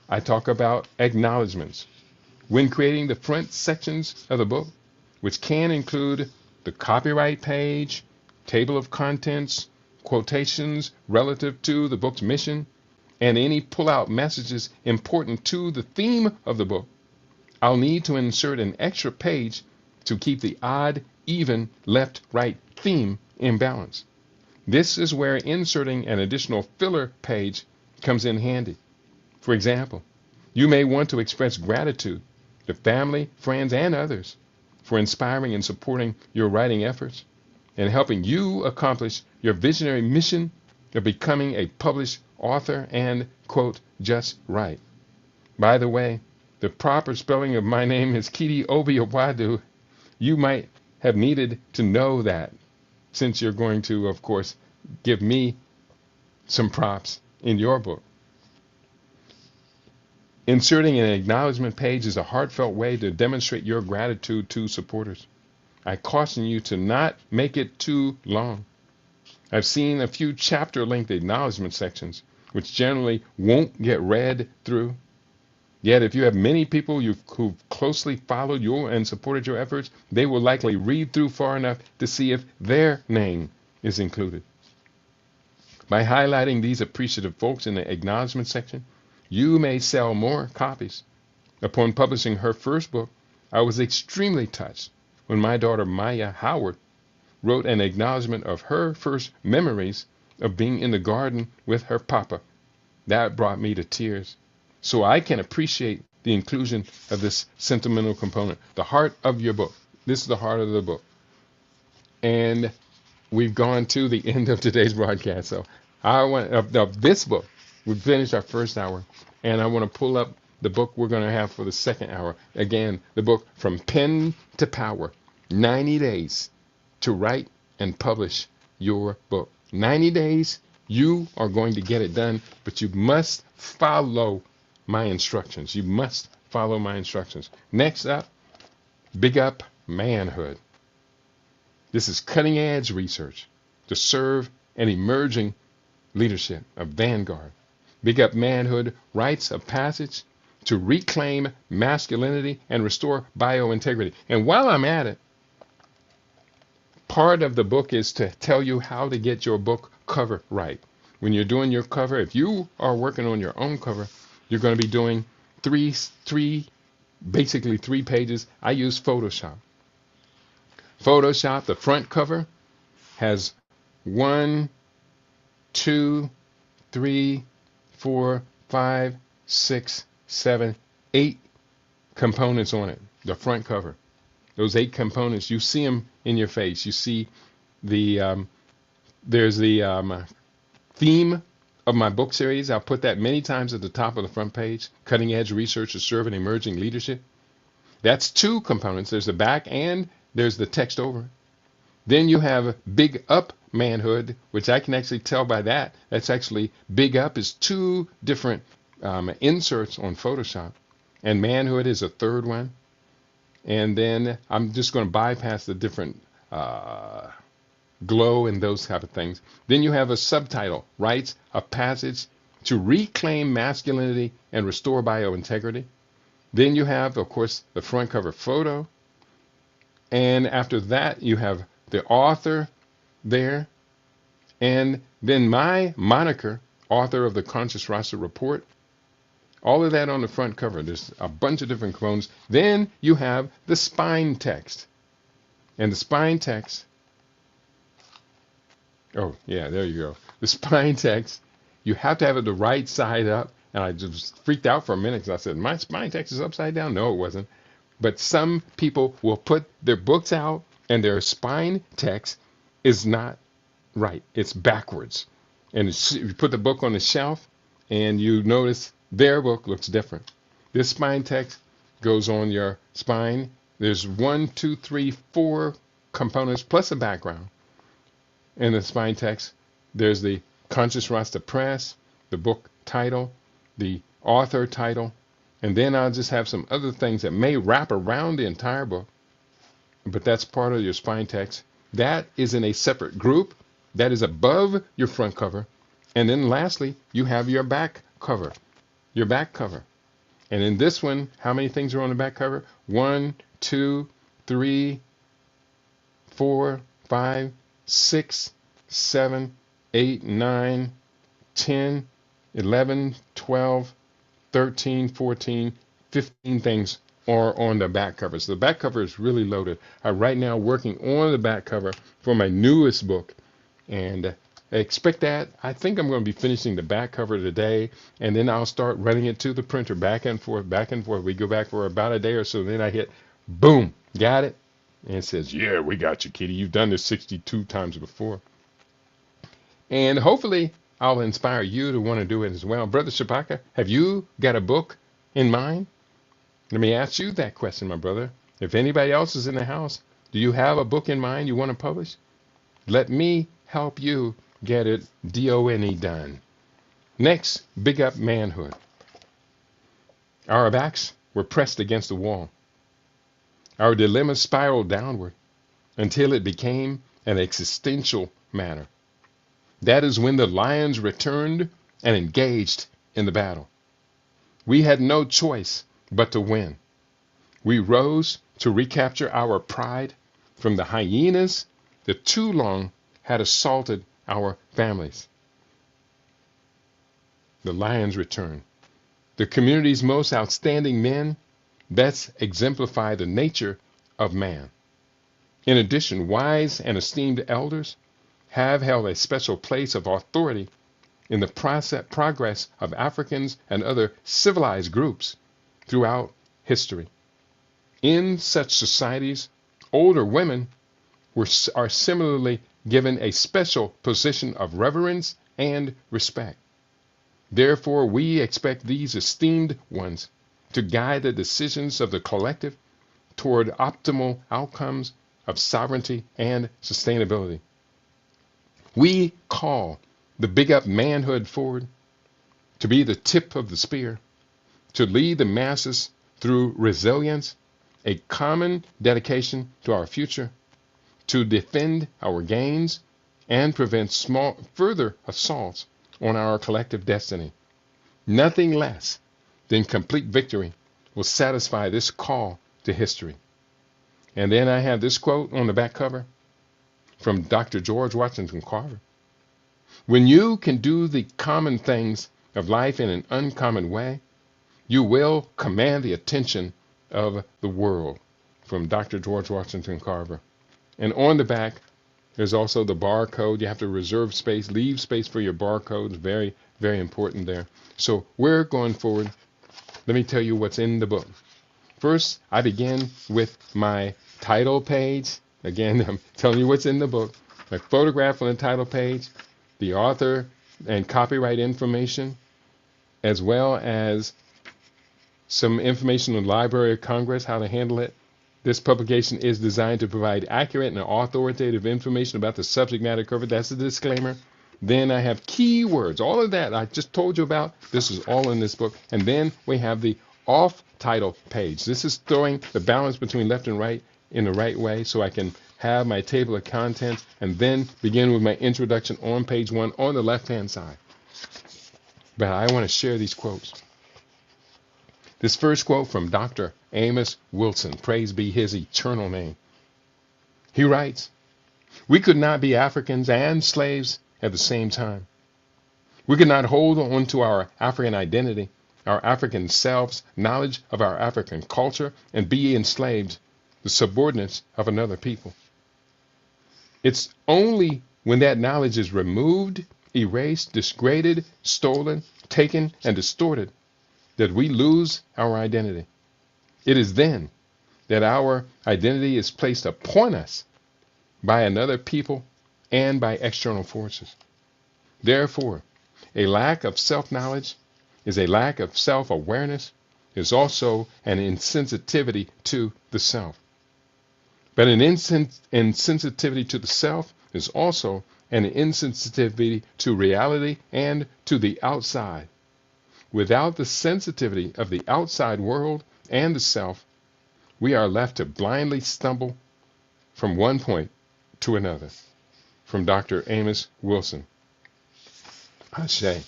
I talk about acknowledgments. When creating the front sections of the book, which can include the copyright page, table of contents, quotations relative to the book's mission, and any pull-out messages important to the theme of the book. I'll need to insert an extra page to keep the odd, even, left-right theme in balance. This is where inserting an additional filler page comes in handy. For example, you may want to express gratitude to family, friends, and others for inspiring and supporting your writing efforts and helping you accomplish your visionary mission of becoming a published author and, quote, just right. By the way, the proper spelling of my name is Kidi Obiawadu. You might have needed to know that, since you're going to, of course, give me some props in your book. Inserting an acknowledgement page is a heartfelt way to demonstrate your gratitude to supporters. I caution you to not make it too long. I've seen a few chapter-length acknowledgement sections, which generally won't get read through. Yet if you have many people who've closely followed you and supported your efforts, they will likely read through far enough to see if their name is included. By highlighting these appreciative folks in the acknowledgement section, you may sell more copies. Upon publishing her first book, I was extremely touched when my daughter Maya Howard wrote an acknowledgement of her first memories of being in the garden with her papa. That brought me to tears. So I can appreciate the inclusion of this sentimental component, the heart of your book. This is the heart of the book. And we've gone to the end of today's broadcast. So I want of this book. We've finished our first hour, and I want to pull up the book we're going to have for the second hour. Again, the book From Pen to Power, 90 Days to Write and Publish Your Book. 90 days, you are going to get it done, but you must follow my instructions. You must follow my instructions. Next up, Big Up Manhood. This is cutting edge research to serve an emerging leadership, a vanguard. Big Up Manhood, rites-of-passage to reclaim masculinity and restore biointegrity. And while I'm at it, part of the book is to tell you how to get your book cover right. When you're doing your cover, if you are working on your own cover, you're going to be doing basically three pages. I use Photoshop. Photoshop, the front cover, has 1, 2, 3, 4, 5, 6, 7, 8 components on it. The front cover. Those 8 components, you see them in your face. You see there's the theme of my book series. I'll put that many times at the top of the front page. Cutting edge research to serve an emerging leadership. That's 2 components. There's the back and there's the text over it. Then you have Big Up Manhood, which I can actually tell by that. That's actually Big Up is 2 different inserts on Photoshop. And Manhood is a third one. And then I'm just going to bypass the different glow and those type of things. Then you have a subtitle, Rites of Passage to Reclaim Masculinity and Restore Biointegrity. Then you have, of course, the front cover photo. And after that, you have the author there. And then my moniker, author of the Conscious Rasta Report. All of that on the front cover. There's a bunch of different components. Then you have the spine text. And the spine text, oh, yeah, there you go. The spine text, you have to have it the right side up. And I just freaked out for a minute because I said, my spine text is upside down. No, it wasn't. But some people will put their books out and their spine text is not right. It's backwards. And you put the book on the shelf and you notice their book looks different. This spine text goes on your spine. There's 1, 2, 3, 4 components plus a background. In the spine text, there's the Conscious Rasta Press, the book title, the author title, and then I'll just have some other things that may wrap around the entire book. But that's part of your spine text. That is in a separate group. That is above your front cover. And then lastly, you have your back cover. Your back cover. And in this one, how many things are on the back cover? 1, 2, 3, 4, 5, 6, 7, 8, 9, 10, 11, 12, 13, 14, 15 things are on the back cover. So the back cover is really loaded. I'm right now working on the back cover for my newest book. And expect that. I think I'm going to be finishing the back cover today. And then I'll start running it to the printer back and forth, back and forth. We go back for about a day or so. Then I hit boom, got it. And it says, yeah, we got you, Kitty. You've done this 62 times before. And hopefully I'll inspire you to want to do it as well. Brother Shabaka, have you got a book in mind? Let me ask you that question, my brother. If anybody else is in the house, do you have a book in mind you want to publish? Let me help you get it DONE done. Next, Big Up Manhood. Our backs were pressed against the wall. Our dilemma spiraled downward until it became an existential matter. That is when the lions returned and engaged in the battle. We had no choice but to win. We rose to recapture our pride from the hyenas that too long had assaulted our families. The lions returned. The community's most outstanding men best exemplify the nature of man. In addition, wise and esteemed elders have held a special place of authority in the progress of Africans and other civilized groups throughout history. In such societies, older women are similarly given a special position of reverence and respect. Therefore, we expect these esteemed ones to guide the decisions of the collective toward optimal outcomes of sovereignty and sustainability. We call the Big Up Manhood forward to be the tip of the spear, to lead the masses through resilience, a common dedication to our future, to defend our gains and prevent further assaults on our collective destiny. Nothing less than complete victory will satisfy this call to history. And then I have this quote on the back cover from Dr. George Washington Carver. When you can do the common things of life in an uncommon way, you will command the attention of the world. From Dr. George Washington Carver. And on the back, there's also the barcode. You have to reserve space, leave space for your barcodes. Very, very important there. So we're going forward. Let me tell you what's in the book. First, I begin with my title page. Again, I'm telling you what's in the book. My photograph on the title page, the author and copyright information, as well as some information on the Library of Congress, how to handle it. This publication is designed to provide accurate and authoritative information about the subject matter covered. That's the disclaimer. Then I have keywords. All of that I just told you about. This is all in this book. And then we have the off title page. This is throwing the balance between left and right in the right way so I can have my table of contents and then begin with my introduction on page 1 on the left-hand side. But I want to share these quotes. This first quote from Dr. Amos Wilson, praise be his eternal name. He writes, "We could not be Africans and slaves at the same time. We could not hold on to our African identity, our African selves, knowledge of our African culture, and be enslaved, the subordinates of another people. It's only when that knowledge is removed, erased, disgraded, stolen, taken, and distorted that we lose our identity. It is then that our identity is placed upon us by another people and by external forces. Therefore, a lack of self-knowledge is a lack of self-awareness, is also an insensitivity to the self. But an insensitivity to the self is also an insensitivity to reality and to the outside. Without the sensitivity of the outside world and the self, we are left to blindly stumble from one point to another." From Dr. Amos Wilson. Ashe.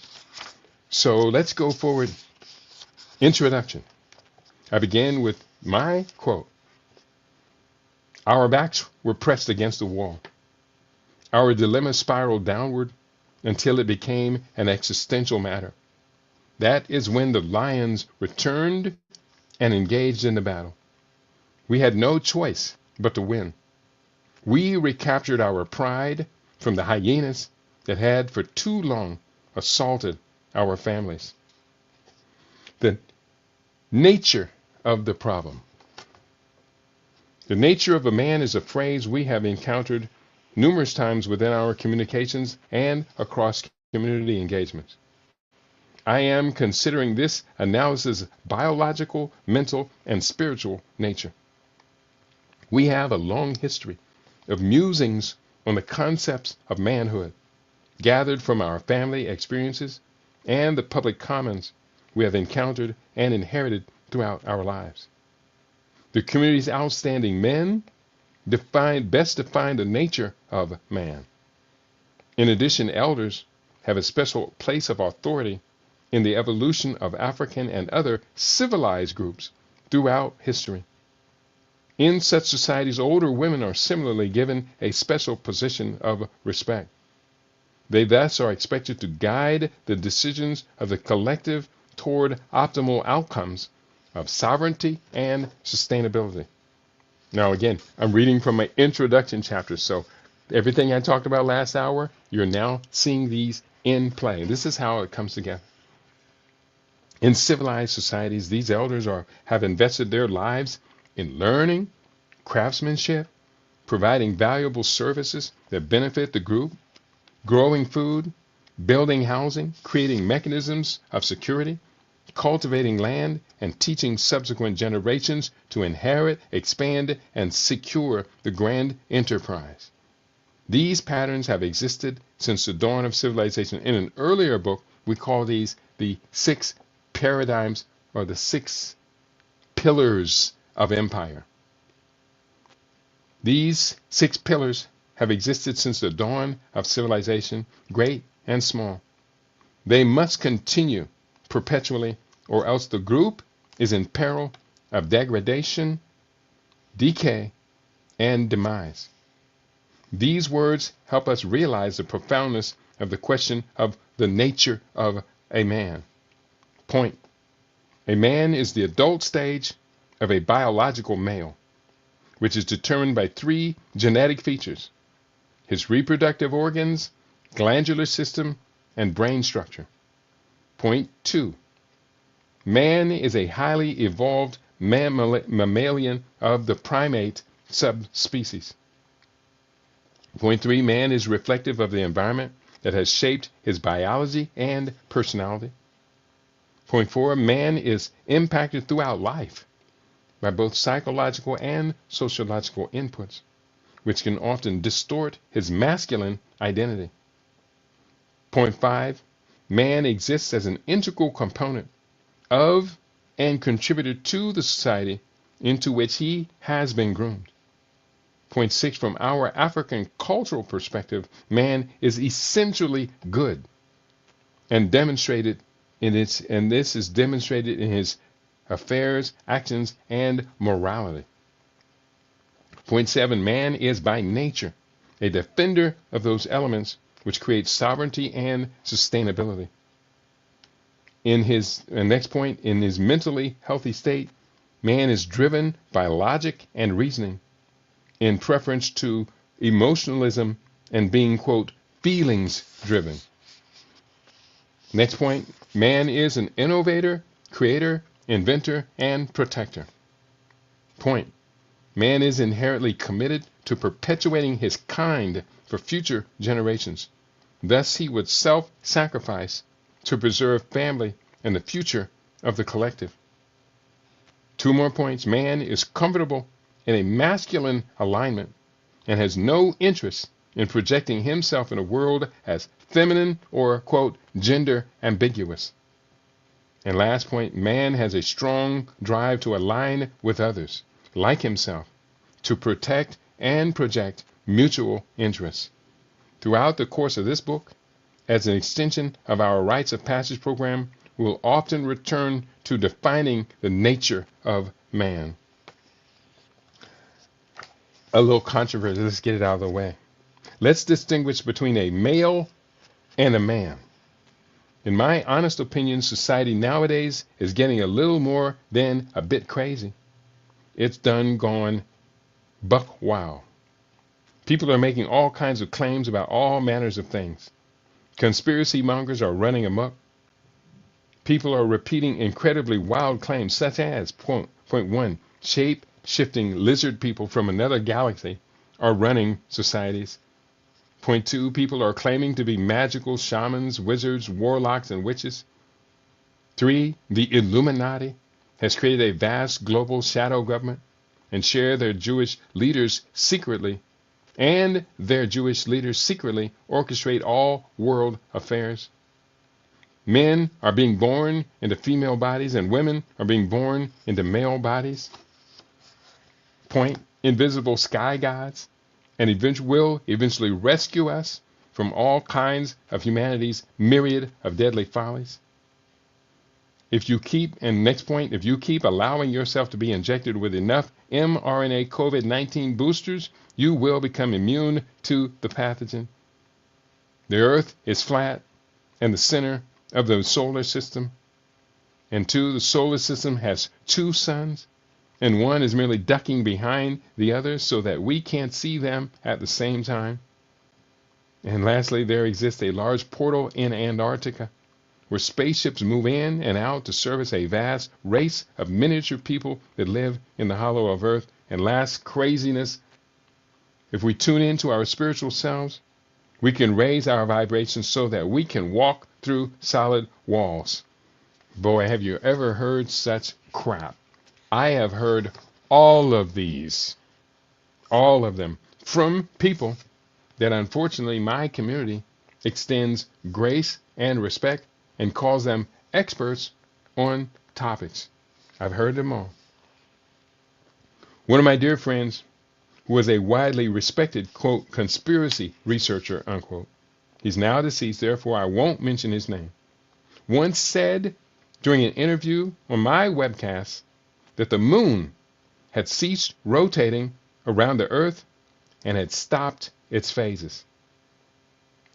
So let's go forward. Introduction. I begin with my quote. Our backs were pressed against the wall. Our dilemma spiraled downward until it became an existential matter. That is when the lions returned and engaged in the battle. We had no choice but to win. We recaptured our pride from the hyenas that had for too long assaulted our families. The nature of the problem. The nature of a man is a phrase we have encountered numerous times within our communications and across community engagements. I am considering this analysis biological, mental, and spiritual nature. We have a long history of musings on the concepts of manhood, gathered from our family experiences and the public commons we have encountered and inherited throughout our lives. The community's outstanding men best define the nature of man. In addition, elders have a special place of authority in the evolution of African and other civilized groups throughout history. In such societies, older women are similarly given a special position of respect. They thus are expected to guide the decisions of the collective toward optimal outcomes of sovereignty and sustainability. Now, again, I'm reading from my introduction chapter, so everything I talked about last hour, you're now seeing these in play. This is how it comes together. In civilized societies, these elders have invested their lives in learning, craftsmanship, providing valuable services that benefit the group, growing food, building housing, creating mechanisms of security, cultivating land, and teaching subsequent generations to inherit, expand, and secure the grand enterprise. These patterns have existed since the dawn of civilization. In an earlier book, we call these the 6 paradigms or the 6 pillars of empire. These 6 pillars have existed since the dawn of civilization, great and small. They must continue perpetually, or else the group is in peril of degradation, decay, and demise. These words help us realize the profoundness of the question of the nature of a man. Point. A man is the adult stage of a biological male, which is determined by 3 genetic features: his reproductive organs, glandular system, and brain structure. Point 2. Man is a highly evolved mammalian of the primate subspecies. Point 3. Man is reflective of the environment that has shaped his biology and personality. Point 4. Man is impacted throughout life by both psychological and sociological inputs, which can often distort his masculine identity. Point 5. Man exists as an integral component of and contributor to the society into which he has been groomed. Point 6. From our African cultural perspective, man is essentially good and demonstrated this is demonstrated in his affairs, actions, and morality. Point 7. Man is by nature a defender of those elements which create sovereignty and sustainability. In his next point, in his mentally healthy state, man is driven by logic and reasoning in preference to emotionalism and being, quote, feelings driven. Next point, man is an innovator, creator, inventor, and protector. Point, man is inherently committed to perpetuating his kind for future generations. Thus, he would self-sacrifice to preserve family and the future of the collective. 2 more points. Man is comfortable in a masculine alignment and has no interest in projecting himself in a world as feminine or, quote, gender ambiguous. And last point, man has a strong drive to align with others, like himself, to protect and project mutual interests. Throughout the course of this book, as an extension of our Rites of Passage program, we will often return to defining the nature of man. a little controversy. Let's get it out of the way. Let's distinguish between a male and a man. In my honest opinion, society nowadays is getting a little more than a bit crazy. It's done gone buck wild. People are making all kinds of claims about all manners of things. Conspiracy mongers are running amok. People are repeating incredibly wild claims such as, point one, shape-shifting lizard people from another galaxy are running societies. Point two, people are claiming to be magical shamans, wizards, warlocks, and witches. Three, the Illuminati has created a vast global shadow government and their Jewish leaders secretly orchestrate all world affairs. Men are being born into female bodies and women are being born into male bodies. Point, invisible sky gods and will eventually rescue us from all kinds of humanity's myriad of deadly follies. If you keep allowing yourself to be injected with enough mRNA COVID-19 boosters, you will become immune to the pathogen. The Earth is flat and the center of the solar system. And two, the solar system has two suns, and one is merely ducking behind the other so that we can't see them at the same time. And lastly, there exists a large portal in Antarctica where spaceships move in and out to service a vast race of miniature people that live in the hollow of Earth. And last, craziness. If we tune into our spiritual selves, we can raise our vibrations so that we can walk through solid walls. Boy, have you ever heard such crap? I have heard all of these, all of them, from people that unfortunately my community extends grace and respect and calls them experts on topics. I've heard them all. One of my dear friends, who was a widely respected, quote, conspiracy researcher, unquote, he's now deceased, therefore I won't mention his name, once said during an interview on my webcast that the moon had ceased rotating around the earth and had stopped its phases.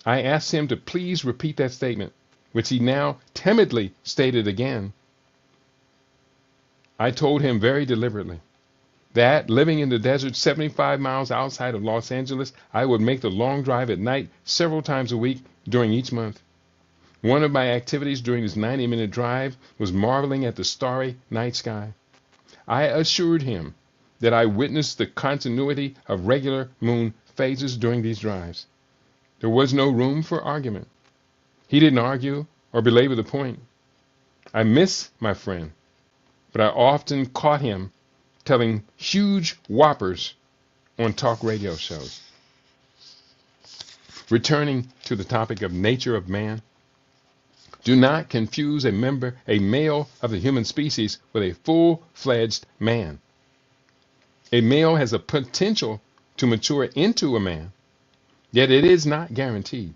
I asked him to please repeat that statement, which he now timidly stated again. I told him very deliberately that living in the desert 75 miles outside of Los Angeles, I would make the long drive at night several times a week during each month. One of my activities during this 90-minute drive was marveling at the starry night sky. I assured him that I witnessed the continuity of regular moon phases during these drives. There was no room for argument. He didn't argue or belabor the point. I miss my friend, but I often caught him telling huge whoppers on talk radio shows. Returning to the topic of nature of man, do not confuse a male of the human species with a full-fledged man. A male has a potential to mature into a man, yet it is not guaranteed.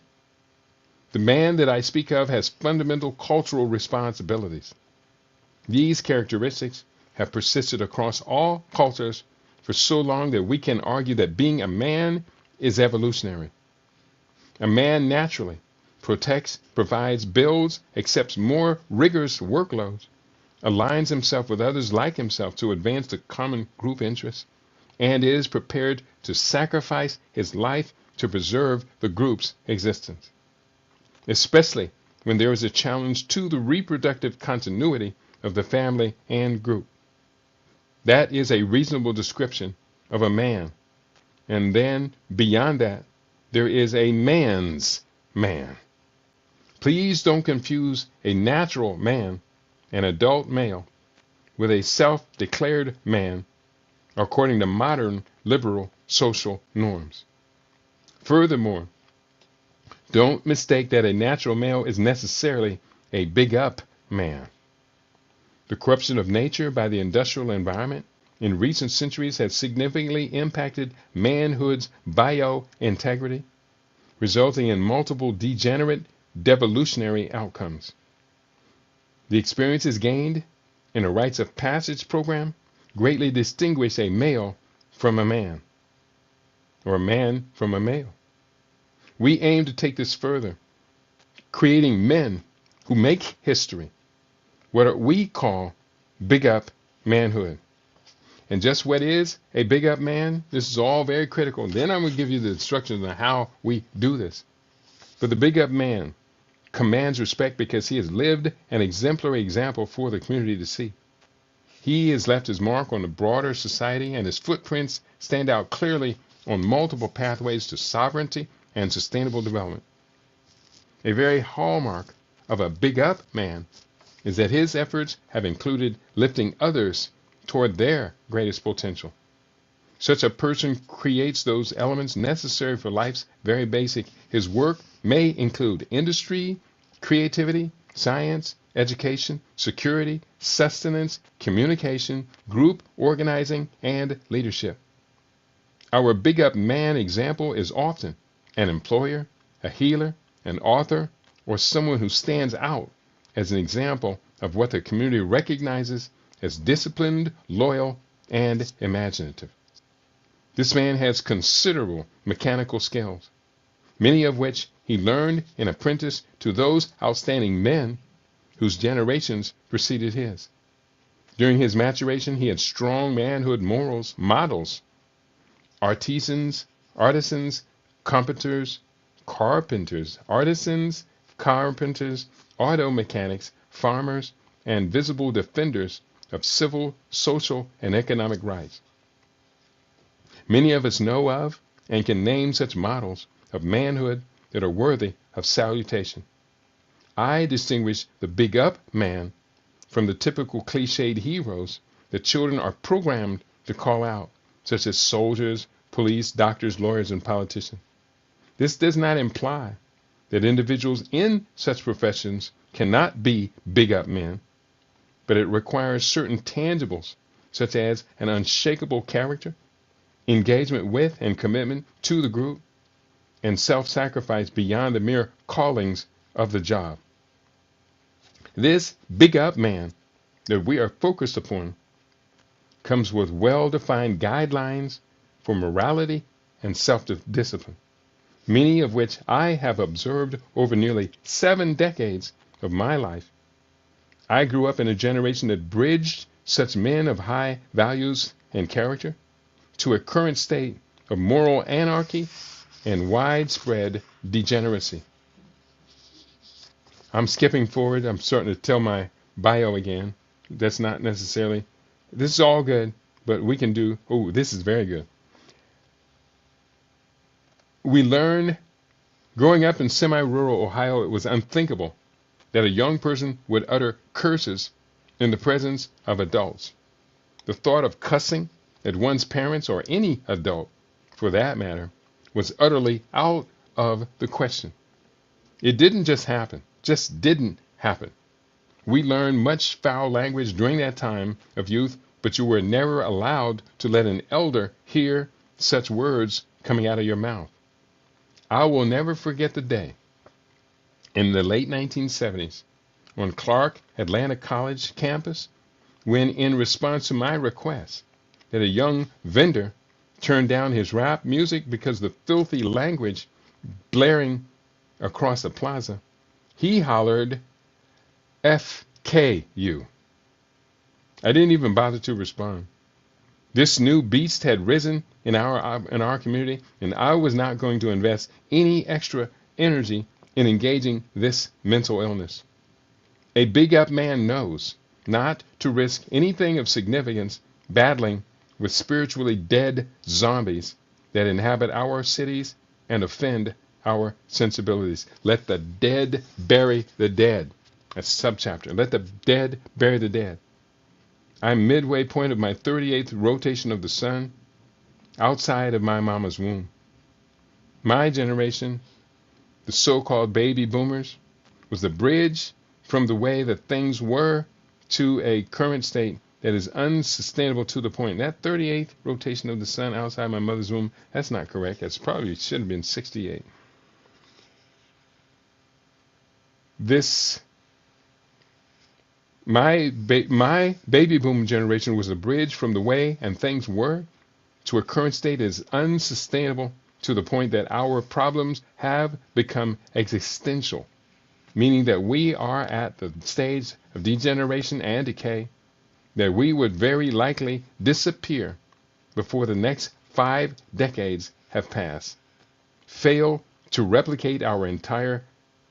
The man that I speak of has fundamental cultural responsibilities. These characteristics have persisted across all cultures for so long that we can argue that being a man is evolutionary. A man naturally protects, provides, builds, accepts more rigorous workloads, aligns himself with others like himself to advance the common group interests, and is prepared to sacrifice his life to preserve the group's existence, especially when there is a challenge to the reproductive continuity of the family and group. That is a reasonable description of a man. And then beyond that, there is a man's man. Please don't confuse a natural man, an adult male, with a self-declared man, according to modern liberal social norms. Furthermore, don't mistake that a natural male is necessarily a big up man. The corruption of nature by the industrial environment in recent centuries has significantly impacted manhood's bio-integrity, resulting in multiple degenerate devolutionary outcomes. The experiences gained in a rites-of-passage program greatly distinguish a male from a man. or a man from a male. We aim to take this further, creating men who make history, what we call Big Up Manhood. And just what is a Big Up Man? This is all very critical. Then I'm going to give you the instructions on how we do this. But the Big Up Man commands respect because he has lived an exemplary example for the community to see. He has left his mark on the broader society, and his footprints stand out clearly on multiple pathways to sovereignty and sustainable development. A very hallmark of a Big Up Man is that his efforts have included lifting others toward their greatest potential. Such a person creates those elements necessary for life's very basic. His work may include industry, creativity, science, education, security, sustenance, communication, group organizing, and leadership. Our Big Up Man example is often an employer, a healer, an author, or someone who stands out as an example of what the community recognizes as disciplined, loyal, and imaginative. This man has considerable mechanical skills, many of which he learned and apprenticed to those outstanding men whose generations preceded his. During his maturation, he had strong manhood morals models. Artisans, carpenters, auto mechanics, farmers, and visible defenders of civil, social, and economic rights. Many of us know of and can name such models of manhood that are worthy of salutation. I distinguish the Big Up Man from the typical cliched heroes that children are programmed to call out, such as soldiers, police, doctors, lawyers, and politicians. This does not imply that individuals in such professions cannot be Big Up men, but it requires certain tangibles, such as an unshakable character, engagement with and commitment to the group, and self-sacrifice beyond the mere callings of the job. This Big Up Man that we are focused upon comes with well-defined guidelines for morality and self-discipline, many of which I have observed over nearly 7 decades of my life. I grew up in a generation that bridged such men of high values and character to a current state of moral anarchy and widespread degeneracy. I'm skipping forward. I'm starting to tell my bio again. That's not necessarily, this is all good, but we can do, oh, this is very good. We learned growing up in semi-rural Ohio, it was unthinkable that a young person would utter curses in the presence of adults. The thought of cussing at one's parents, or any adult for that matter, was utterly out of the question. It didn't just happen, just didn't happen. We learned much foul language during that time of youth, but you were never allowed to let an elder hear such words coming out of your mouth. I will never forget the day in the late 1970s on Clark Atlanta College campus when, in response to my request that a young vendor turn down his rap music because the filthy language blaring across the plaza, he hollered, FKU. I didn't even bother to respond. This new beast had risen in our community, and I was not going to invest any extra energy in engaging this mental illness. A Big Up Man knows not to risk anything of significance battling with spiritually dead zombies that inhabit our cities and offend our sensibilities. Let the dead bury the dead. That's subchapter. Let the dead bury the dead. I'm midway point of my 38th rotation of the sun, outside of my mama's womb. My generation, the so-called baby boomers, was the bridge from the way that things were to a current state that is unsustainable to the point. That 38th rotation of the sun outside my mother's womb, that's not correct. That's probably should have been 68. My baby boom generation was a bridge from the way and things were to a current state is unsustainable to the point that our problems have become existential, meaning that we are at the stage of degeneration and decay, that we would very likely disappear before the next 5 decades have passed, fail to replicate our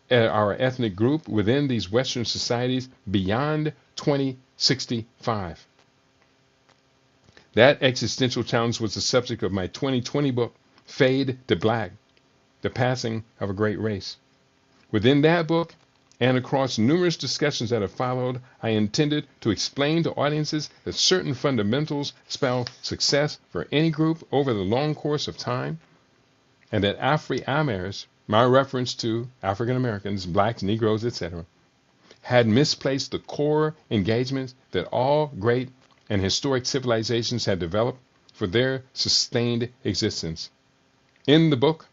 ethnic group within these Western societies beyond 2065. That existential challenge was the subject of my 2020 book, Fade to Black, The Passing of a Great Race. Within that book, and across numerous discussions that have followed, I intended to explain to audiences that certain fundamentals spell success for any group over the long course of time, and that Afri-Amers, my reference to African Americans, blacks, Negroes, etc., had misplaced the core engagements that all great and historic civilizations had developed for their sustained existence. In the book,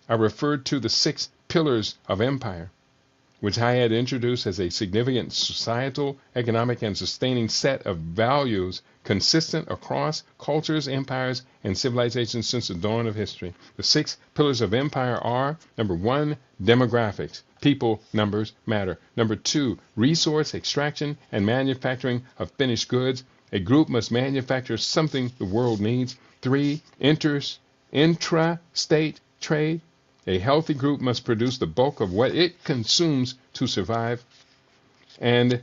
I referred to the 6 pillars of empire, which I had introduced as a significant societal, economic, and sustaining set of values consistent across cultures, empires, and civilizations since the dawn of history. The 6 pillars of empire are: number 1, demographics. People numbers matter. Number 2, resource extraction and manufacturing of finished goods. A group must manufacture something the world needs. 3, intra-state trade. A healthy group must produce the bulk of what it consumes to survive. And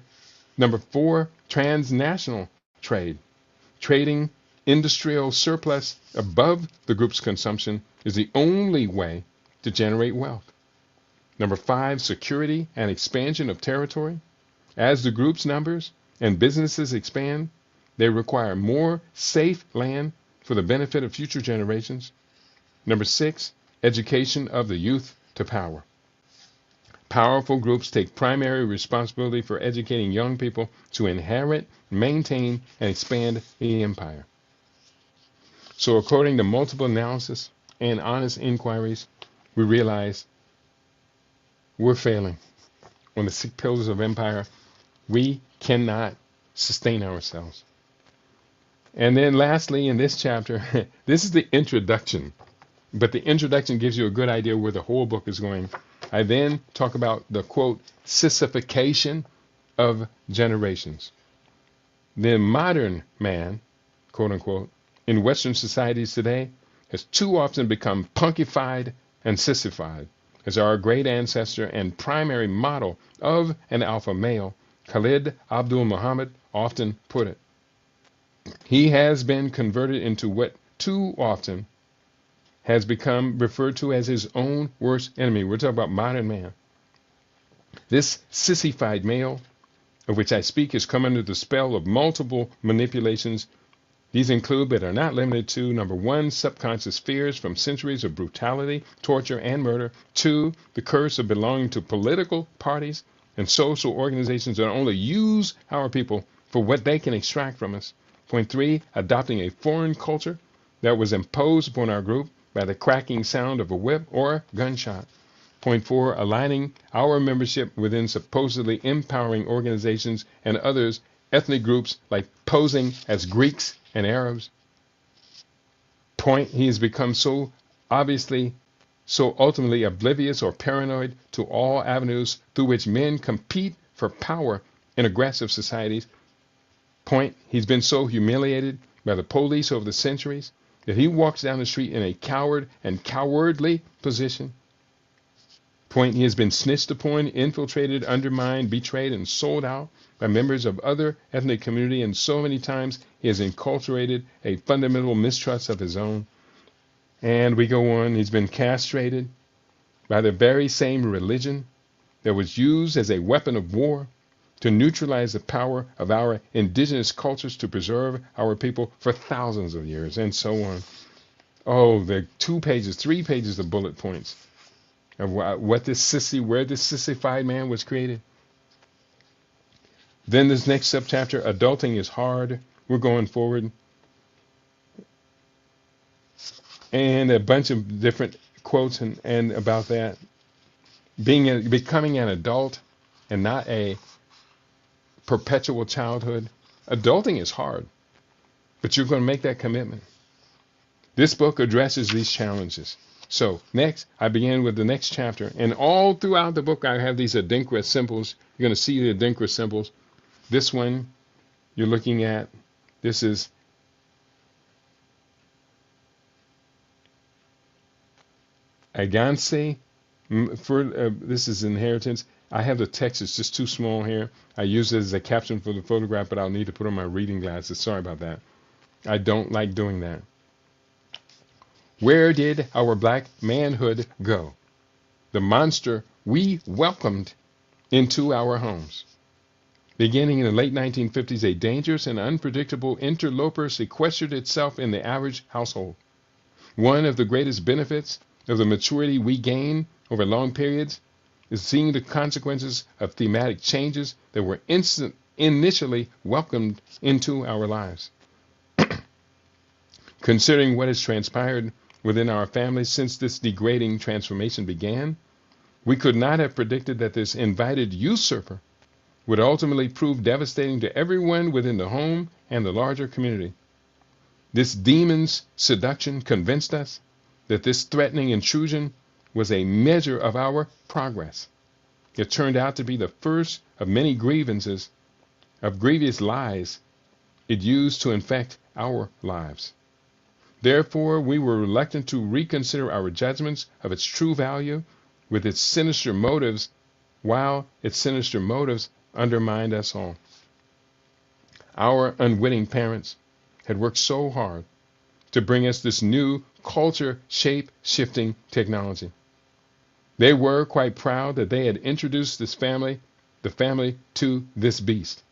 number 4, transnational trade. Trading industrial surplus above the group's consumption is the only way to generate wealth. Number 5, security and expansion of territory. As the group's numbers and businesses expand, they require more safe land for the benefit of future generations. Number 6, education of the youth to power. Powerful groups take primary responsibility for educating young people to inherit, maintain, and expand the empire. So according to multiple analysis and honest inquiries, we realize we're failing on the 6 pillars of empire. We cannot sustain ourselves. And then lastly, in this chapter, this is the introduction. But the introduction gives you a good idea where the whole book is going. I then talk about the, quote, sissification of generations. The modern man, quote unquote, in Western societies today has too often become punkified and sissified, as our great ancestor and primary model of an alpha male, Khalid Abdul Muhammad, often put it. He has been converted into what too often has become referred to as his own worst enemy. We're talking about modern man. This sissified male, of which I speak, has come under the spell of multiple manipulations. These include, but are not limited to, number 1, subconscious fears from centuries of brutality, torture, and murder. 2, the curse of belonging to political parties and social organizations that only use our people for what they can extract from us. Point 3, adopting a foreign culture that was imposed upon our group by the cracking sound of a whip or gunshot. Point 4, aligning our membership within supposedly empowering organizations and others, ethnic groups, like posing as Greeks and Arabs. Point, he has become so ultimately oblivious or paranoid to all avenues through which men compete for power in aggressive societies. Point, he's been so humiliated by the police over the centuries that he walks down the street in a coward and cowardly position. Point, he has been snitched upon, infiltrated, undermined, betrayed, and sold out by members of other ethnic community, and so many times he has inculturated a fundamental mistrust of his own. And we go on, he's been castrated by the very same religion that was used as a weapon of war to neutralize the power of our indigenous cultures to preserve our people for thousands of years, and so on. Oh, the 2 pages, 3 pages of bullet points of where this sissified man was created. Then this next subchapter, adulting is hard. We're going forward. And a bunch of different quotes and about that. Becoming an adult and not a perpetual childhood. Adulting is hard, but you're going to make that commitment. This book addresses these challenges. So next, I begin with the next chapter, and all throughout the book, I have these Adinkra symbols. You're going to see the Adinkra symbols. This one you're looking at, this is Aganse. This is inheritance. I have the text, it's just too small here. I use it as a caption for the photograph, but I'll need to put on my reading glasses. Sorry about that. I don't like doing that. Where did our black manhood go? The monster we welcomed into our homes. Beginning in the late 1950s, a dangerous and unpredictable interloper sequestered itself in the average household. One of the greatest benefits of the maturity we gain over long periods is seeing the consequences of thematic changes that were initially welcomed into our lives. Considering what has transpired within our families since this degrading transformation began, we could not have predicted that this invited usurper would ultimately prove devastating to everyone within the home and the larger community. This demon's seduction convinced us that this threatening intrusion was a measure of our progress. It turned out to be the first of many grievous lies it used to infect our lives. Therefore, we were reluctant to reconsider our judgments of its true value with its sinister motives, while its sinister motives undermined us all. Our unwitting parents had worked so hard to bring us this new culture shape-shifting technology. They were quite proud that they had introduced the family to this beast.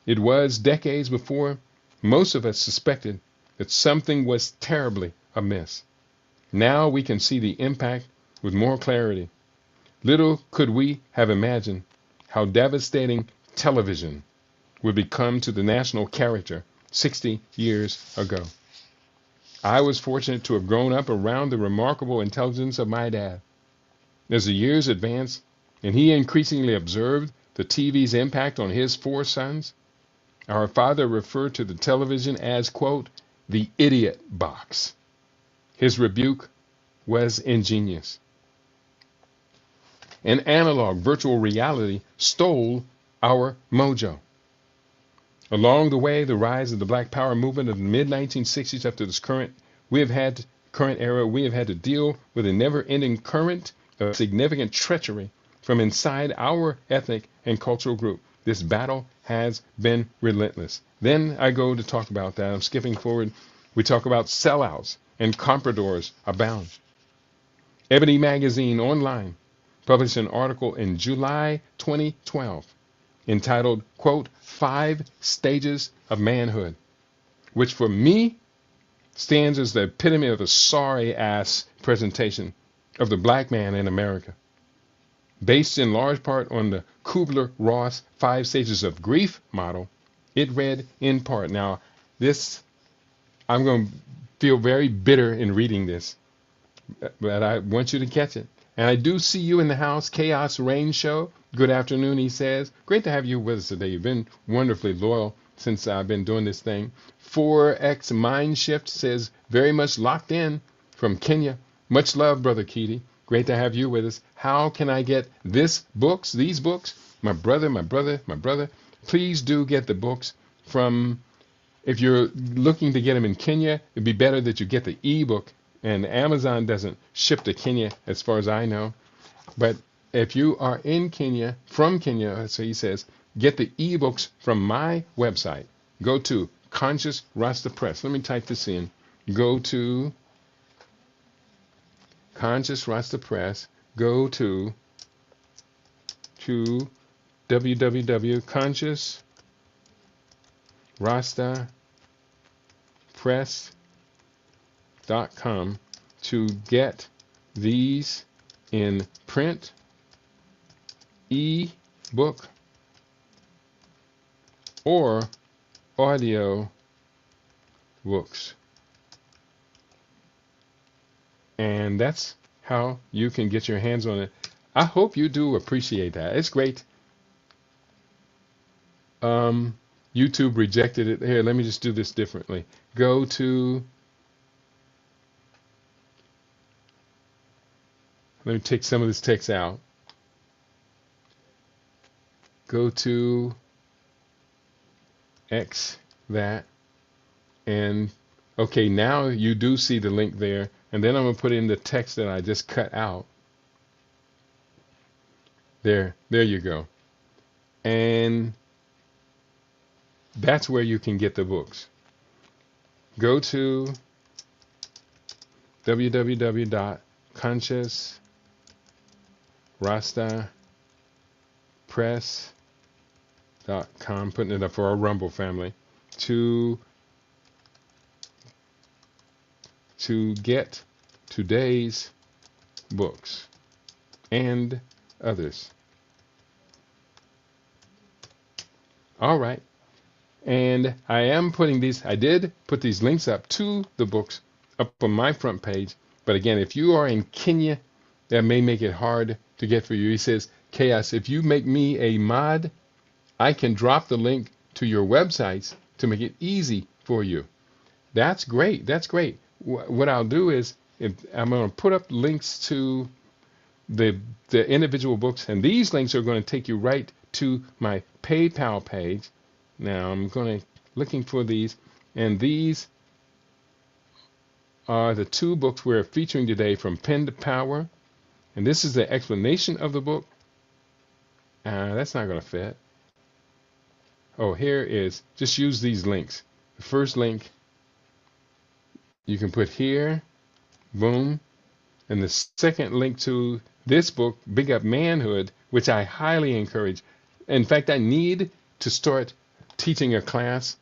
It was decades before most of us suspected that something was terribly amiss. Now we can see the impact with more clarity. Little could we have imagined how devastating television would become to the national character 60 years ago. I was fortunate to have grown up around the remarkable intelligence of my dad. As the years advanced and he increasingly observed the TV's impact on his 4 sons, our father referred to the television as, quote, the idiot box. His rebuke was ingenious. An analog virtual reality stole our mojo. Along the way, the rise of the Black Power movement of the mid-1960s up to this current era, we have had to deal with a never-ending current of significant treachery from inside our ethnic and cultural group. This battle has been relentless. Then I go to talk about that. I'm skipping forward. We talk about sellouts and compradors abound. Ebony Magazine Online published an article in July 2012 entitled, quote, 5 Stages of Manhood, which for me stands as the epitome of a sorry-ass presentation of the black man in America. Based in large part on the Kubler-Ross 5 Stages of Grief model, it read in part. Now, this, I'm going to feel very bitter in reading this, but I want you to catch it. And I do see you in the house, Chaos Rain Show. Good afternoon, he says. Great to have you with us today. You've been wonderfully loyal since I've been doing this thing. 4X Mind Shift says, very much locked in from Kenya. Much love, Brother Keaty. Great to have you with us. How can I get these books? My brother. Please do get the books from, if you're looking to get them in Kenya, it'd be better that you get the ebook. And Amazon doesn't ship to Kenya as far as I know. But if you are in Kenya, from Kenya, so he says, get the ebooks from my website. Go to Conscious Rasta Press. Let me type this in. Go to Conscious Rasta Press. Go to www.consciousrastapress.com to get these in print, e-book, or audio books. And that's how you can get your hands on it. I hope you do appreciate that. It's great. YouTube rejected it. Here, let me just do this differently. Go to Let me take some of this text out. Go to X that, and okay, now you do see the link there. And then I'm going to put in the text that I just cut out. There you go. And that's where you can get the books. Go to www.consciousrastapress.com, putting it up for our Rumble family, to get today's books and others. All right. And I did put these links up to the books up on my front page. But again, if you are in Kenya, that may make it hard to get for you. He says, Chaos, if you make me a mod, I can drop the link to your websites to make it easy for you. That's great. That's great. What I'll do is I'm going to put up links to the individual books, and these links are going to take you right to my PayPal page. Now I'm looking for these, and these are the two books we're featuring today, From Pen to Power, and this is the explanation of the book. That's not going to fit. Oh, here is, just use these links. The first link you can put here, boom, and the second link to this book, Big Up Manhood, which I highly encourage. In fact, I need to start teaching a class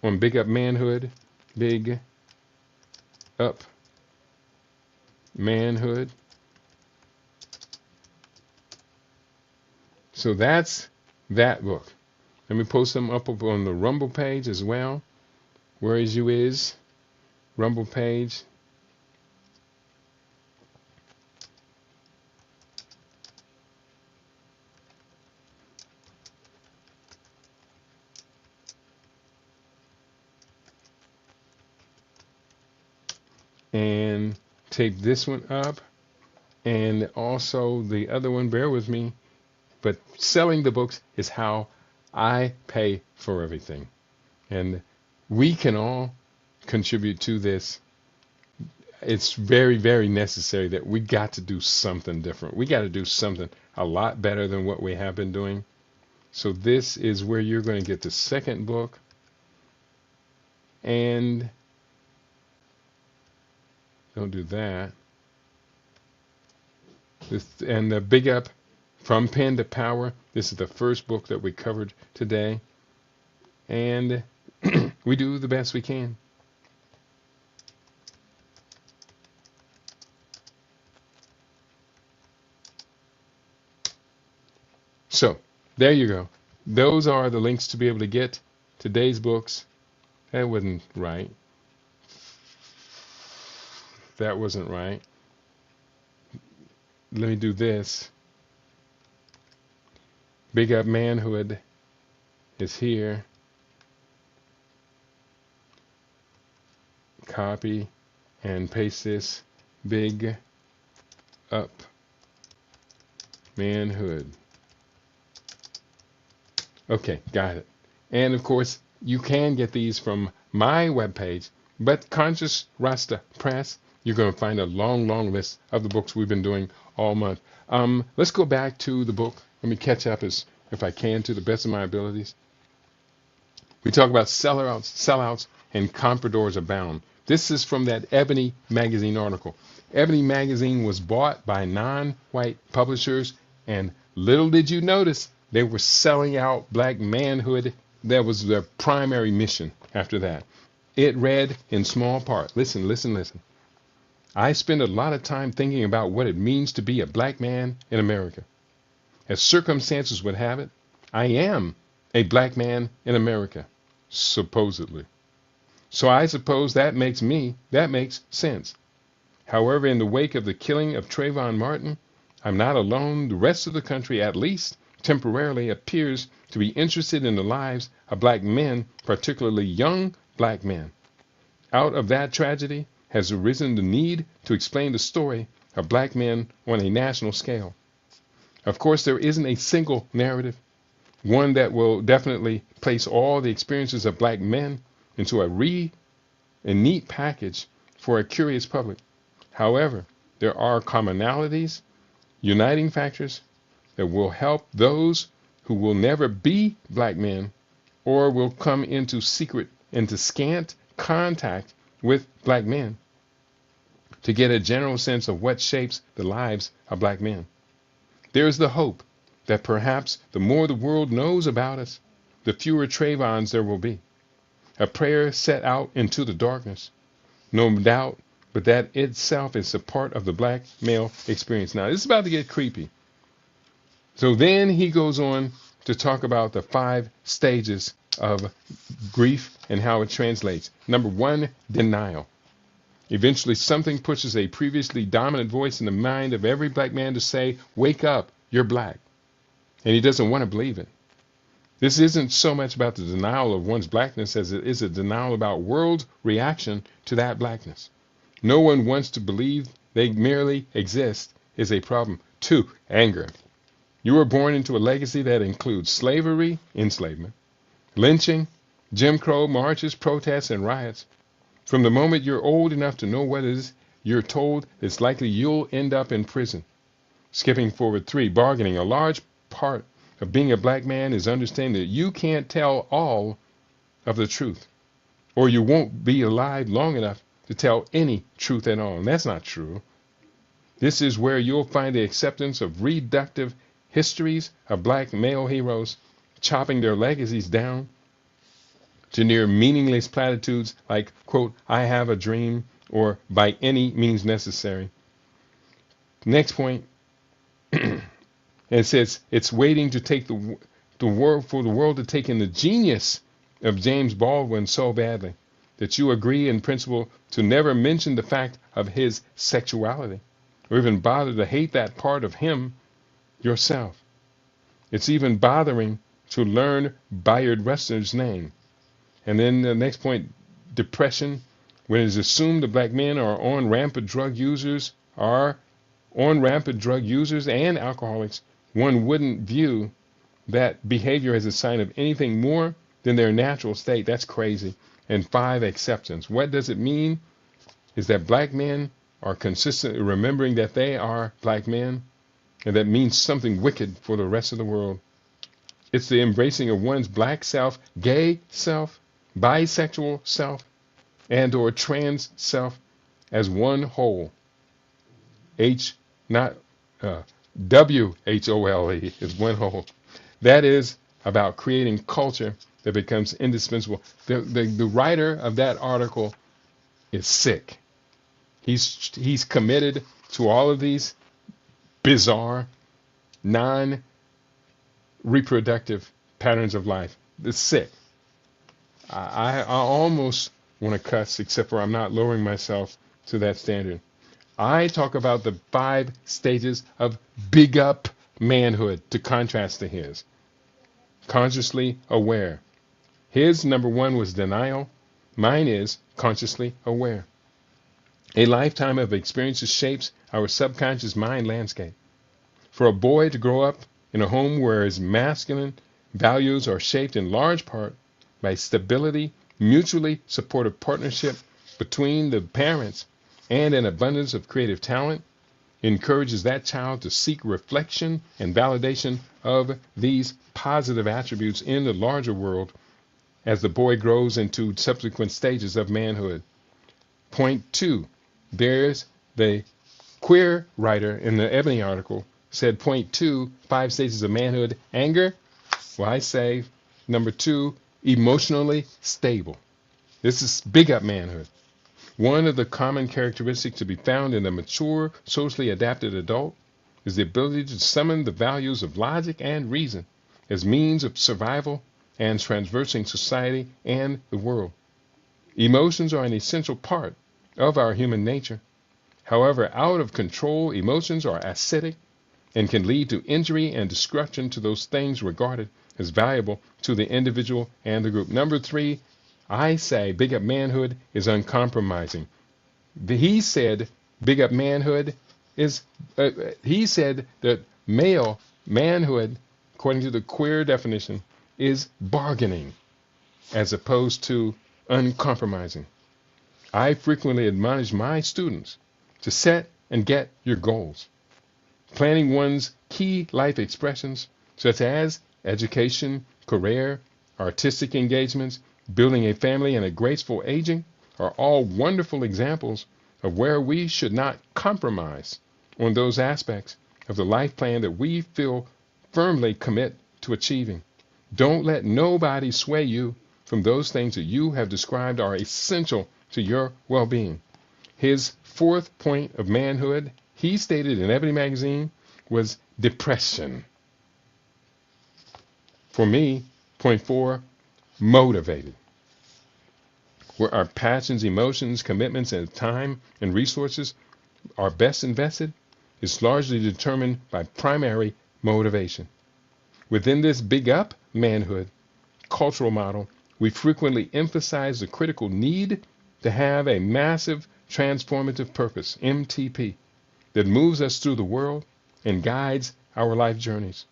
on Big Up Manhood. Big Up Manhood. So that's that book. Let me post them up on the Rumble page as well. Where is you is? Rumble page. And take this one up, and also the other one, bear with me, but selling the books is how I pay for everything. And we can all contribute to this. It's very, very necessary that we got to do something different. We got to do something a lot better than what we have been doing. So this is where you're going to get the second book. And don't do that. And the Big Up, From Pen to Power. This is the first book that we covered today. And we do the best we can. So, there you go. Those are the links to be able to get today's books. That wasn't right. That wasn't right. Let me do this. Big Up Manhood is here. Copy and paste this. Big Up Manhood. Okay, got it. And of course, you can get these from my webpage, but Conscious Rasta Press, you're going to find a long, long list of the books we've been doing all month. Let's go back to the book. Let me catch up as if I can to the best of my abilities. We talk about sellouts, and compradors abound. This is from that Ebony magazine article. Ebony magazine was bought by non-white publishers, and little did you notice, they were selling out black manhood. That was their primary mission after that. It read in small part. Listen, listen, listen. I spend a lot of time thinking about what it means to be a black man in America. As circumstances would have it, I am a black man in America, supposedly. So I suppose that makes sense. However, in the wake of the killing of Trayvon Martin, I'm not alone. The rest of the country, at least temporarily, appears to be interested in the lives of black men, particularly young black men. Out of that tragedy has arisen the need to explain the story of black men on a national scale. Of course, there isn't a single narrative, one that will definitely place all the experiences of black men into a neat package for a curious public. However, there are commonalities, uniting factors that will help those who will never be black men or will come into scant contact with black men to get a general sense of what shapes the lives of black men. There is the hope that perhaps the more the world knows about us, the fewer Trayvons there will be. A prayer set out into the darkness, no doubt, but that itself is a part of the black male experience. Now, this is about to get creepy. So then he goes on to talk about the 5 stages of grief and how it translates. Number 1, denial. Eventually, something pushes a previously dominant voice in the mind of every black man to say, wake up, you're black. And he doesn't want to believe it. This isn't so much about the denial of one's blackness as it is a denial about world's reaction to that blackness. No one wants to believe they merely exist is a problem. 2, anger. You were born into a legacy that includes slavery, enslavement, lynching, Jim Crow marches, protests, and riots. From the moment you're old enough to know what it is, you're told it's likely you'll end up in prison. Skipping forward 3, bargaining. A large part of being a black man is understanding that you can't tell all of the truth, or you won't be alive long enough to tell any truth at all. And that's not true. This is where you'll find the acceptance of reductive histories of black male heroes, chopping their legacies down to near meaningless platitudes like, quote, I have a dream, or by any means necessary. Next point, it says it's waiting to take the world for the world to take in the genius of James Baldwin so badly that you agree in principle to never mention the fact of his sexuality or even bother to hate that part of him yourself. It's even bothering to learn Bayard Rustin's name. And then the next point, depression. When it is assumed the black men are on rampant drug users and alcoholics, one wouldn't view that behavior as a sign of anything more than their natural state. That's crazy. And 5, acceptance. What does it mean? Is that black men are consistently remembering that they are black men, and that means something wicked for the rest of the world. It's the embracing of one's black self, gay self, bisexual self, and or trans self as one whole. WHOLE is one whole. That is about creating culture that becomes indispensable. The writer of that article is sick. He's committed to all of these bizarre, non-reproductive patterns of life. It's sick. I almost want to cuss, except for I'm not lowering myself to that standard. I talk about the 5 stages of Big Up Manhood to contrast to his. Consciously aware. His number 1 was denial. Mine is consciously aware. A lifetime of experiences shapes our subconscious mind landscape. For a boy to grow up in a home where his masculine values are shaped in large part by stability, mutually supportive partnership between the parents, and an abundance of creative talent, encourages that child to seek reflection and validation of these positive attributes in the larger world as the boy grows into subsequent stages of manhood. Point 2, there's the queer writer in the Ebony article said point 2, 5 stages of manhood, anger. Well, I say number 2, emotionally stable. This is Big Up Manhood. One of the common characteristics to be found in a mature, socially adapted adult is the ability to summon the values of logic and reason as means of survival and traversing society and the world. Emotions are an essential part of our human nature. However, out of control emotions are acidic and can lead to injury and destruction to those things regarded as valuable to the individual and the group. Number 3, I say Big Up Manhood is uncompromising. He said Big Up Manhood is, he said that manhood, according to the queer definition, is bargaining as opposed to uncompromising. I frequently admonish my students to set and get your goals, planning one's key life expressions, such as education, career, artistic engagements, building a family, and a graceful aging, are all wonderful examples of where we should not compromise on those aspects of the life plan that we feel firmly commit to achieving. Don't let nobody sway you from those things that you have described are essential to your well-being. His fourth point of manhood, he stated in Ebony magazine, was depression. For me, point 4, motivated. Where our passions, emotions, commitments, and time and resources are best invested is largely determined by primary motivation. Within this Big Up Manhood cultural model, we frequently emphasize the critical need to have a massive transformative purpose, MTP, that moves us through the world and guides our life journeys.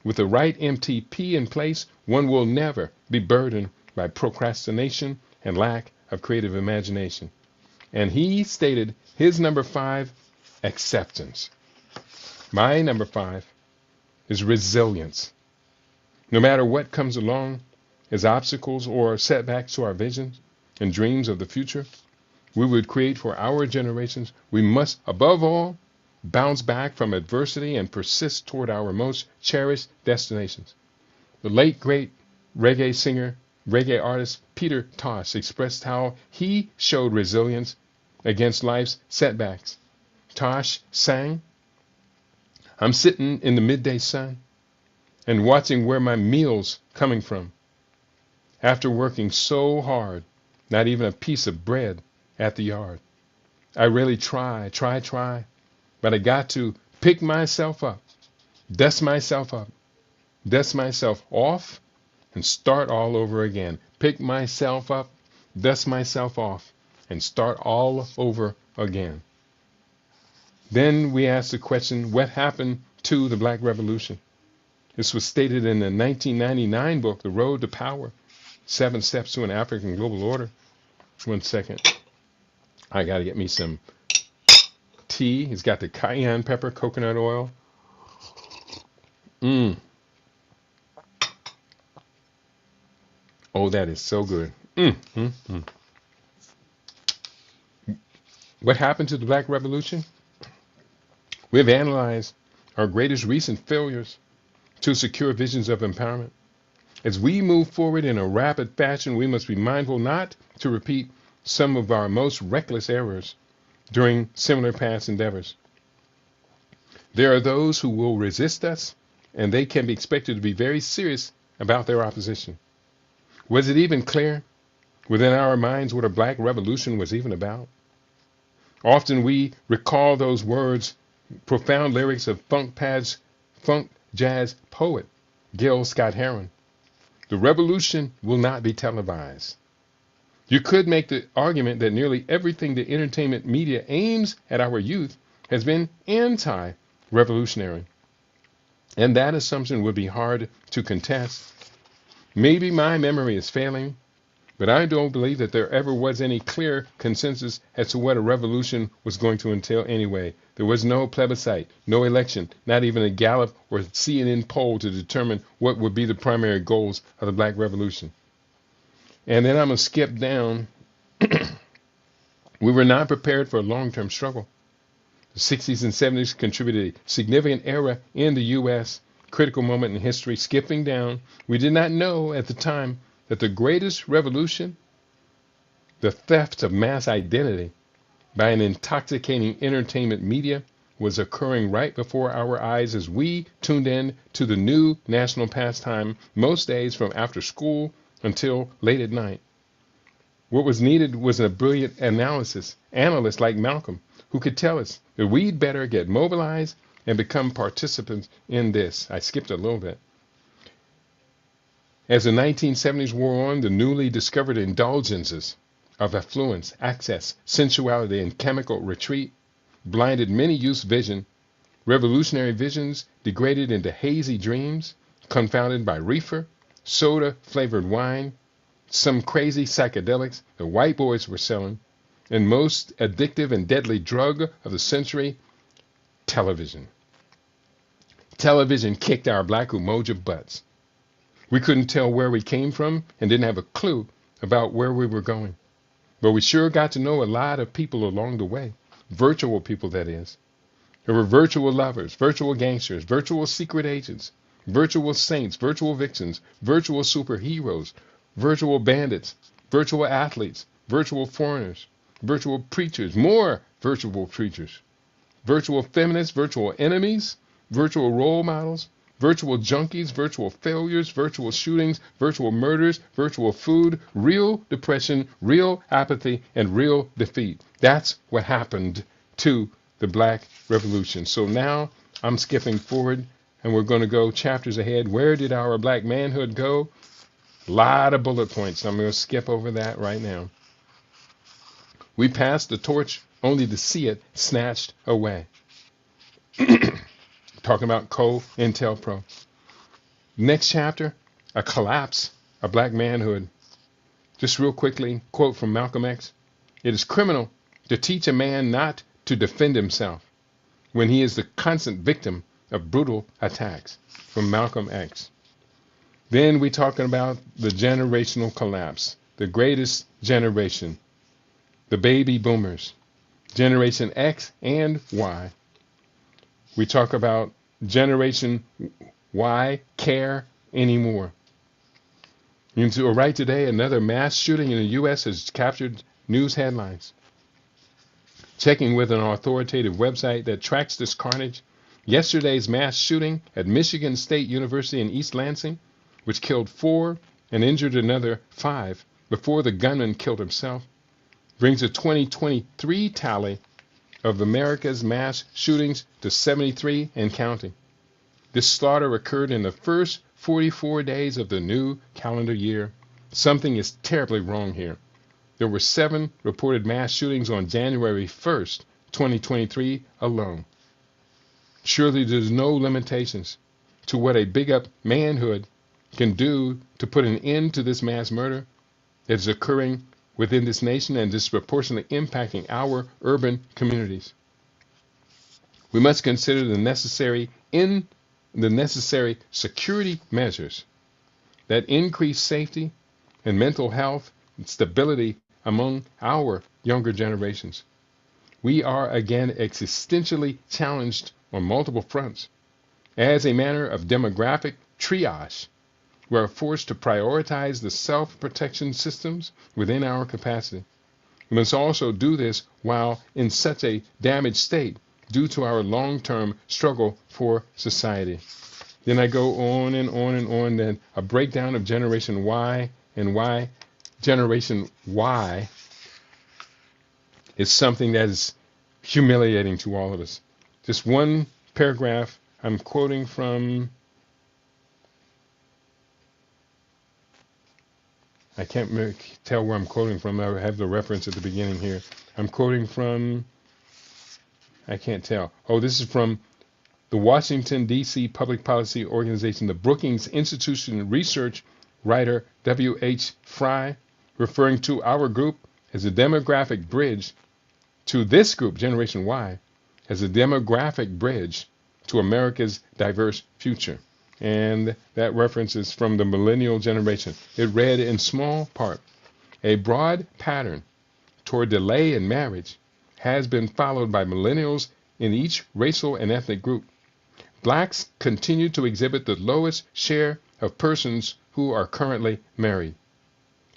With the right MTP in place, one will never be burdened by procrastination and lack of creative imagination. And he stated his number 5, acceptance. My number 5 is resilience. No matter what comes along as obstacles or setbacks to our visions and dreams of the future we would create for our generations, we must, above all, bounce back from adversity and persist toward our most cherished destinations. The late, great reggae singer, reggae artist Peter Tosh expressed how he showed resilience against life's setbacks. Tosh sang, "I'm sitting in the midday sun and watching where my meal's coming from. After working so hard, not even a piece of bread at the yard. I really try, but I got to pick myself up, dust myself off, and start all over again. Pick myself up, dust myself off, and start all over again." Then we ask the question, what happened to the Black Revolution? This was stated in the 1999 book, The Road to Power, 7 Steps to an African Global Order. 1 second. I got to get me some tea. It's got the cayenne pepper, coconut oil. Oh, that is so good. What happened to the Black Revolution? We've analyzed our greatest recent failures to secure visions of empowerment. As we move forward in a rapid fashion, we must be mindful not to repeat some of our most reckless errors during similar past endeavors. There are those who will resist us, and they can be expected to be very serious about their opposition. Was it even clear within our minds what a Black Revolution was even about? Often we recall those words, profound lyrics of funk jazz poet Gil Scott-Heron. The revolution will not be televised. You could make the argument that nearly everything the entertainment media aims at our youth has been anti-revolutionary. And that assumption would be hard to contest. Maybe my memory is failing, but I don't believe that there ever was any clear consensus as to what a revolution was going to entail anyway. There was no plebiscite, no election, not even a Gallup or CNN poll to determine what would be the primary goals of the Black Revolution. And then I'm going to skip down. We were not prepared for a long-term struggle. The 60s and 70s contributed a significant era in the U.S., critical moment in history. Skipping down, we did not know at the time that the greatest revolution, the theft of mass identity by an intoxicating entertainment media, was occurring right before our eyes as we tuned in to the new national pastime most days from after school until late at night. What was needed was a brilliant analyst like Malcolm, who could tell us that we'd better get mobilized and become participants in this. I skipped a little bit. As the 1970s wore on, the newly discovered indulgences of affluence, access, sensuality, and chemical retreat blinded many youth's vision. Revolutionary visions degraded into hazy dreams, confounded by reefer, soda-flavored wine, some crazy psychedelics the white boys were selling, and most addictive and deadly drug of the century, television. Television kicked our black umoja butts. We couldn't tell where we came from and didn't have a clue about where we were going. But we sure got to know a lot of people along the way. Virtual people, that is. There were virtual lovers, virtual gangsters, virtual secret agents, virtual saints, virtual vixens, virtual superheroes, virtual bandits, virtual athletes, virtual foreigners, virtual preachers, more virtual preachers, virtual feminists, virtual enemies, virtual role models, virtual junkies, virtual failures, virtual shootings, virtual murders, virtual food, real depression, real apathy, and real defeat. That's what happened to the Black Revolution. So now I'm skipping forward and we're going to go chapters ahead. Where did our black manhood go? A lot of bullet points. I'm going to skip over that right now. We passed the torch only to see it snatched away. Talking about COINTELPRO. Next chapter, a collapse of black manhood. Just real quickly, quote from Malcolm X. It is criminal to teach a man not to defend himself when he is the constant victim of brutal attacks. From Malcolm X. Then we're talking about the generational collapse, the greatest generation, the baby boomers, Generation X and Y. We talk about Generation Y care anymore. And to right today, another mass shooting in the U.S. has captured news headlines. Checking with an authoritative website that tracks this carnage, yesterday's mass shooting at Michigan State University in East Lansing, which killed 4 and injured another 5 before the gunman killed himself, brings the 2023 tally of America's mass shootings to 73 and counting. This slaughter occurred in the first 44 days of the new calendar year. Something is terribly wrong here. There were 7 reported mass shootings on January 1st, 2023 alone. Surely there's no limitations to what a big up manhood can do to put an end to this mass murder that is occurring within this nation and disproportionately impacting our urban communities. We must consider the necessary security measures that increase safety and mental health and stability among our younger generations. We are again existentially challenged on multiple fronts. As a matter of demographic triage, we are forced to prioritize the self-protection systems within our capacity. We must also do this while in such a damaged state due to our long-term struggle for society. Then I go on and on and on, then a breakdown of Generation Y and why Generation Y is something that is humiliating to all of us. Just one paragraph I'm quoting from. I can't tell where I'm quoting from. I have the reference at the beginning here. I'm quoting from, I can't tell. Oh, this is from the Washington, D.C. Public Policy Organization, the Brookings Institution research writer W.H. Fry, referring to our group as a demographic bridge to this group, Generation Y, as a demographic bridge to America's diverse future. And that reference is from the millennial generation. It read in small part, a broad pattern toward delay in marriage has been followed by millennials in each racial and ethnic group. Blacks continue to exhibit the lowest share of persons who are currently married,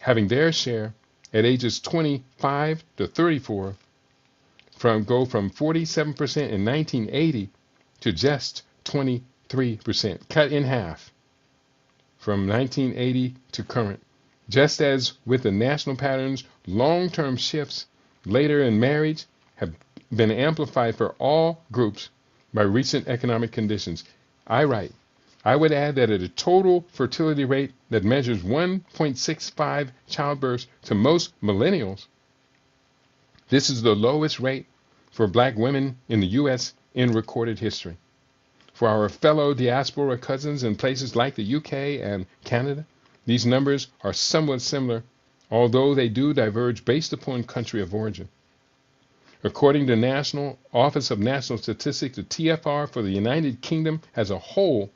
having their share at ages 25 to 34 go from 47% in 1980 to just 23%, cut in half from 1980 to current. Just as with the national patterns, long-term shifts later in marriage have been amplified for all groups by recent economic conditions. I write, I would add that at a total fertility rate that measures 1.65 childbirths to most millennials, this is the lowest rate for black women in the U.S. in recorded history. For our fellow diaspora cousins in places like the UK and Canada, these numbers are somewhat similar, although they do diverge based upon country of origin. According to National Office of National Statistics, the TFR for the United Kingdom as a whole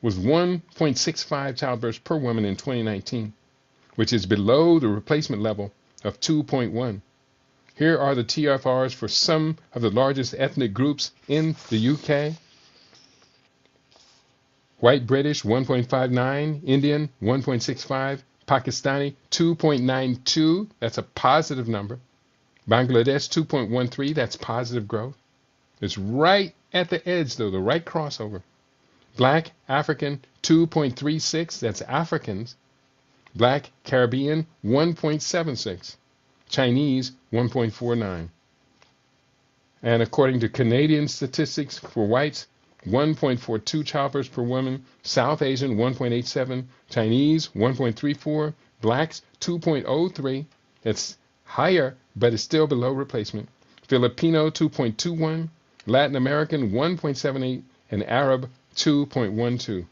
was 1.65 childbirths per woman in 2019, which is below the replacement level of 2.1. Here are the TFRs for some of the largest ethnic groups in the UK. White British 1.59, Indian 1.65, Pakistani 2.92, that's a positive number. Bangladesh 2.13, that's positive growth. It's right at the edge though, the right crossover. Black African 2.36, that's Africans. Black Caribbean 1.76. Chinese 1.49. And according to Canadian statistics for whites, 1.42 childbirths per woman, South Asian 1.87, Chinese 1.34, blacks 2.03, that's higher but it's still below replacement, Filipino 2.21, Latin American 1.78, and Arab 2.12.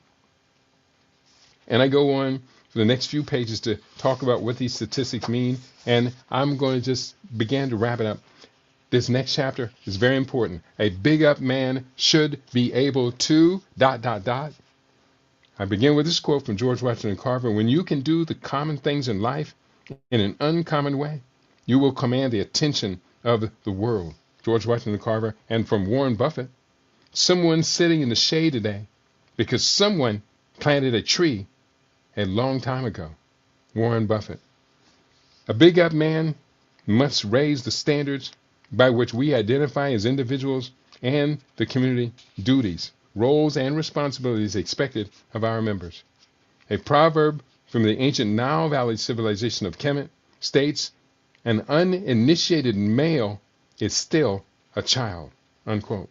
And I go on for the next few pages to talk about what these statistics mean, and I'm going to just begin to wrap it up. This next chapter is very important. A big up man should be able to ... I begin with this quote from George Washington Carver: when you can do the common things in life in an uncommon way, you will command the attention of the world. George Washington Carver. And from Warren Buffett: someone sitting in the shade today because someone planted a tree a long time ago. Warren Buffett. A big up man must raise the standards by which we identify as individuals and the community duties, roles, and responsibilities expected of our members. A proverb from the ancient Nile Valley civilization of Kemet states, "An uninitiated male is still a child," unquote.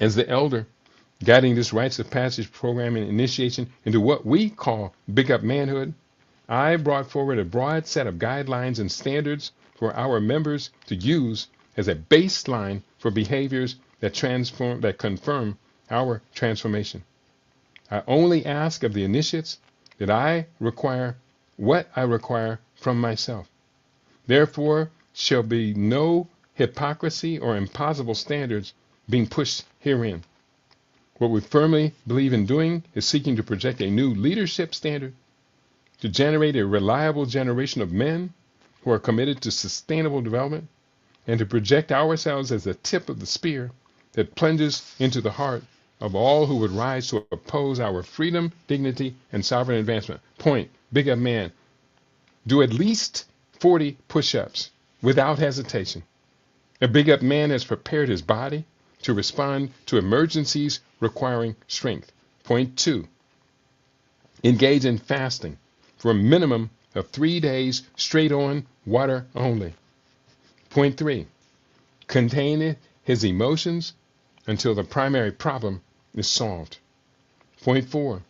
As the elder guiding this rites of passage program and initiation into what we call Big Up Manhood, I brought forward a broad set of guidelines and standards for our members to use as a baseline for behaviors that confirm our transformation. I only ask of the initiates that I require what I require from myself. Therefore shall be no hypocrisy or impossible standards being pushed herein. What we firmly believe in doing is seeking to project a new leadership standard, to generate a reliable generation of men who are committed to sustainable development, and to project ourselves as the tip of the spear that plunges into the heart of all who would rise to oppose our freedom, dignity, and sovereign advancement. Point: big up man. Do at least 40 push-ups without hesitation. A big up man has prepared his body to respond to emergencies requiring strength. Point 2. Engage in fasting for a minimum of 3 days straight on water only. Point 3. Contain his emotions until the primary problem is solved. Point 4.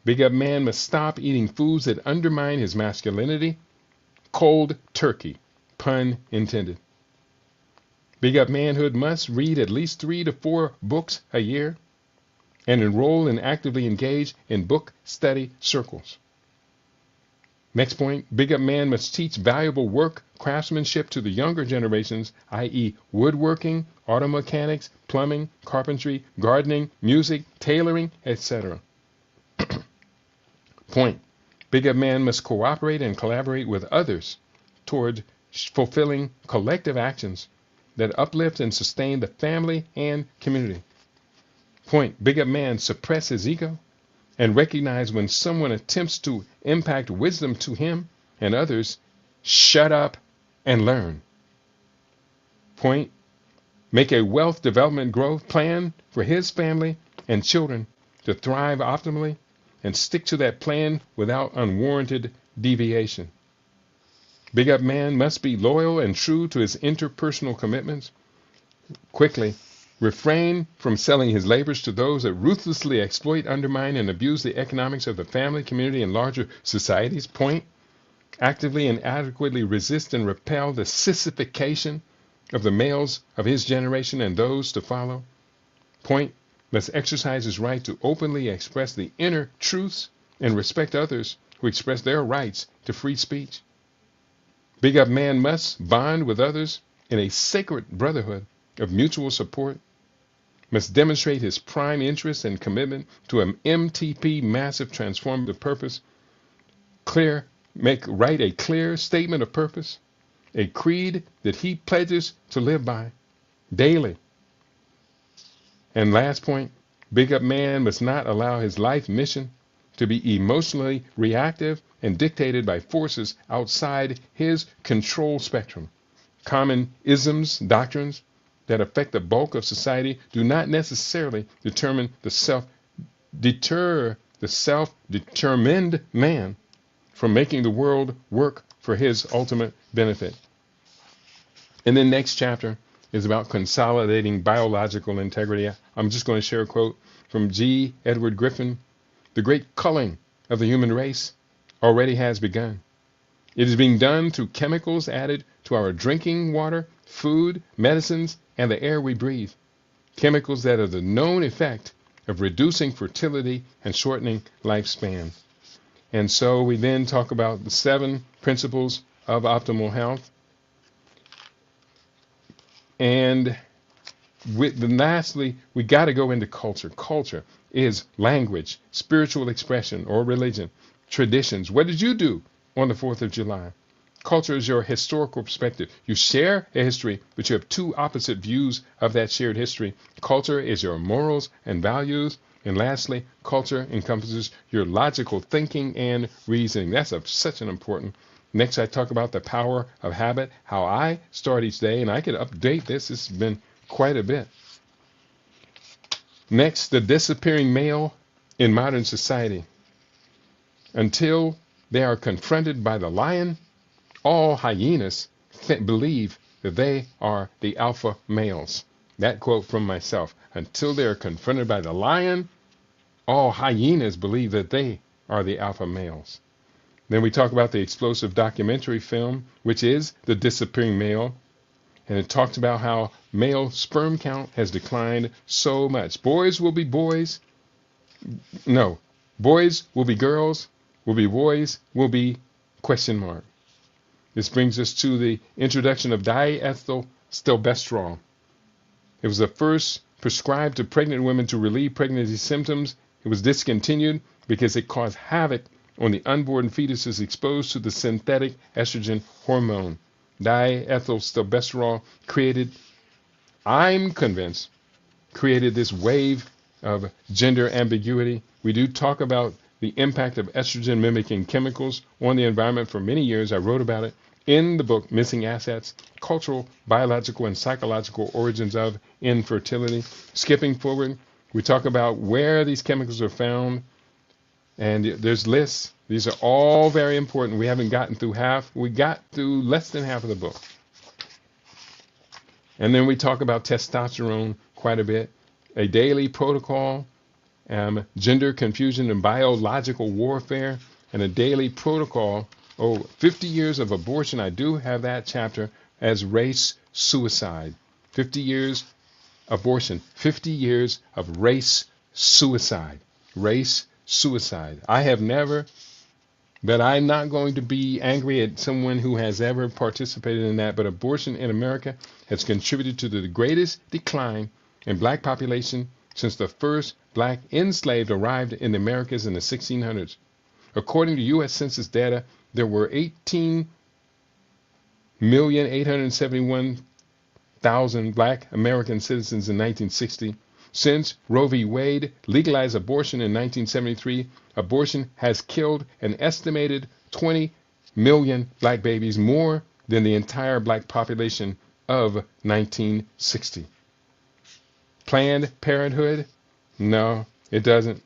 Big up man must stop eating foods that undermine his masculinity. Cold turkey, pun intended. Big Up Manhood must read at least 3 to 4 books a year and enroll and actively engage in book study circles. Next point: Big Up Man must teach valuable work craftsmanship to the younger generations, i.e. woodworking, auto mechanics, plumbing, carpentry, gardening, music, tailoring, etc. Point: Big Up Man must cooperate and collaborate with others toward fulfilling collective actions that uplift and sustain the family and community. Point: Big Up Man suppress his ego and recognize when someone attempts to impact wisdom to him and others. Shut up and learn. Point: Make a wealth development growth plan for his family and children to thrive optimally, and stick to that plan without unwarranted deviation. Big Up Man must be loyal and true to his interpersonal commitments. Quickly, refrain from selling his labors to those that ruthlessly exploit, undermine, and abuse the economics of the family, community, and larger societies. Point: actively and adequately resist and repel the sissification of the males of his generation and those to follow. Point, must exercise his right to openly express the inner truths and respect others who express their rights to free speech. Big Up Man must bond with others in a sacred brotherhood of mutual support, must demonstrate his prime interest and commitment to an MTP, massive transformative purpose, write a clear statement of purpose, a creed that he pledges to live by daily. And last point, Big Up Man must not allow his life mission to be emotionally reactive and dictated by forces outside his control spectrum. Common isms, doctrines that affect the bulk of society do not necessarily deter the self-determined man from making the world work for his ultimate benefit. And then next chapter is about consolidating biological integrity. I'm just going to share a quote from G. Edward Griffin. The great culling of the human race already has begun. It is being done through chemicals added to our drinking water, food, medicines, and the air we breathe. Chemicals that are the known effect of reducing fertility and shortening lifespan. And so we then talk about the 7 principles of optimal health. And lastly, we got to go into culture. Culture is language, spiritual expression or religion, traditions. What did you do on the 4th of July? Culture is your historical perspective. You share a history, but you have 2 opposite views of that shared history. Culture is your morals and values. And lastly, culture encompasses your logical thinking and reasoning. That's such an important. Next, I talk about the power of habit, how I start each day, and I can update this. It's been quite a bit. Next, the disappearing male in modern society. Until they are confronted by the lion, all hyenas believe that they are the alpha males. That quote from myself. Until they are confronted by the lion, all hyenas believe that they are the alpha males. Then we talk about the explosive documentary film, which is The Disappearing Male. And it talks about how male sperm count has declined so much. Boys will be boys. No, boys will be girls, will be boys, will be question mark. This brings us to the introduction of diethylstilbestrol. It was the first prescribed to pregnant women to relieve pregnancy symptoms. It was discontinued because it caused havoc on the unborn fetuses exposed to the synthetic estrogen hormone. Diethylstilbestrol I'm convinced, created this wave of gender ambiguity. We do talk about the impact of estrogen mimicking chemicals on the environment for many years. I wrote about it in the book, Missing Assets, Cultural, Biological, and Psychological Origins of Infertility. Skipping forward, we talk about where these chemicals are found, and there's lists. These are all very important. We haven't gotten through half. We got through less than half of the book. And then we talk about testosterone quite a bit, a daily protocol, gender confusion and biological warfare, and a daily protocol. 50 years of abortion. I do have that chapter as race suicide. 50 years abortion. 50 years of race suicide. Race suicide. I have never, but I'm not going to be angry at someone who has ever participated in that. But abortion in America has contributed to the greatest decline in black population since the first black enslaved arrived in the Americas in the 1600s. According to U.S. Census data, there were 18,871,000 black American citizens in 1960. Since Roe v. Wade legalized abortion in 1973, abortion has killed an estimated 20 million black babies, more than the entire black population of 1960. Planned Parenthood? No, it doesn't.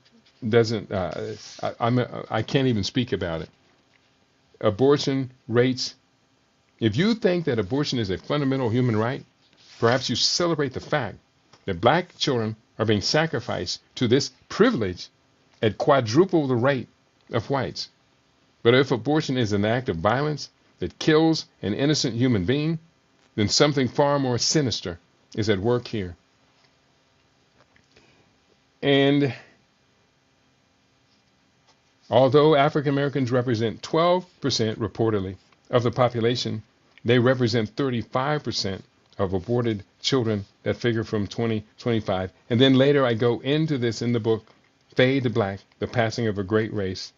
I can't even speak about it. Abortion rates. If you think that abortion is a fundamental human right, perhaps you celebrate the fact that black children are being sacrificed to this privilege at quadruple the rate of whites. But if abortion is an act of violence that kills an innocent human being, then something far more sinister is at work here. And although African Americans represent 12% reportedly of the population, they represent 35% of aborted children, that figure from 2025. And then later I go into this in the book, Fade to Black, The Passing of a Great Race,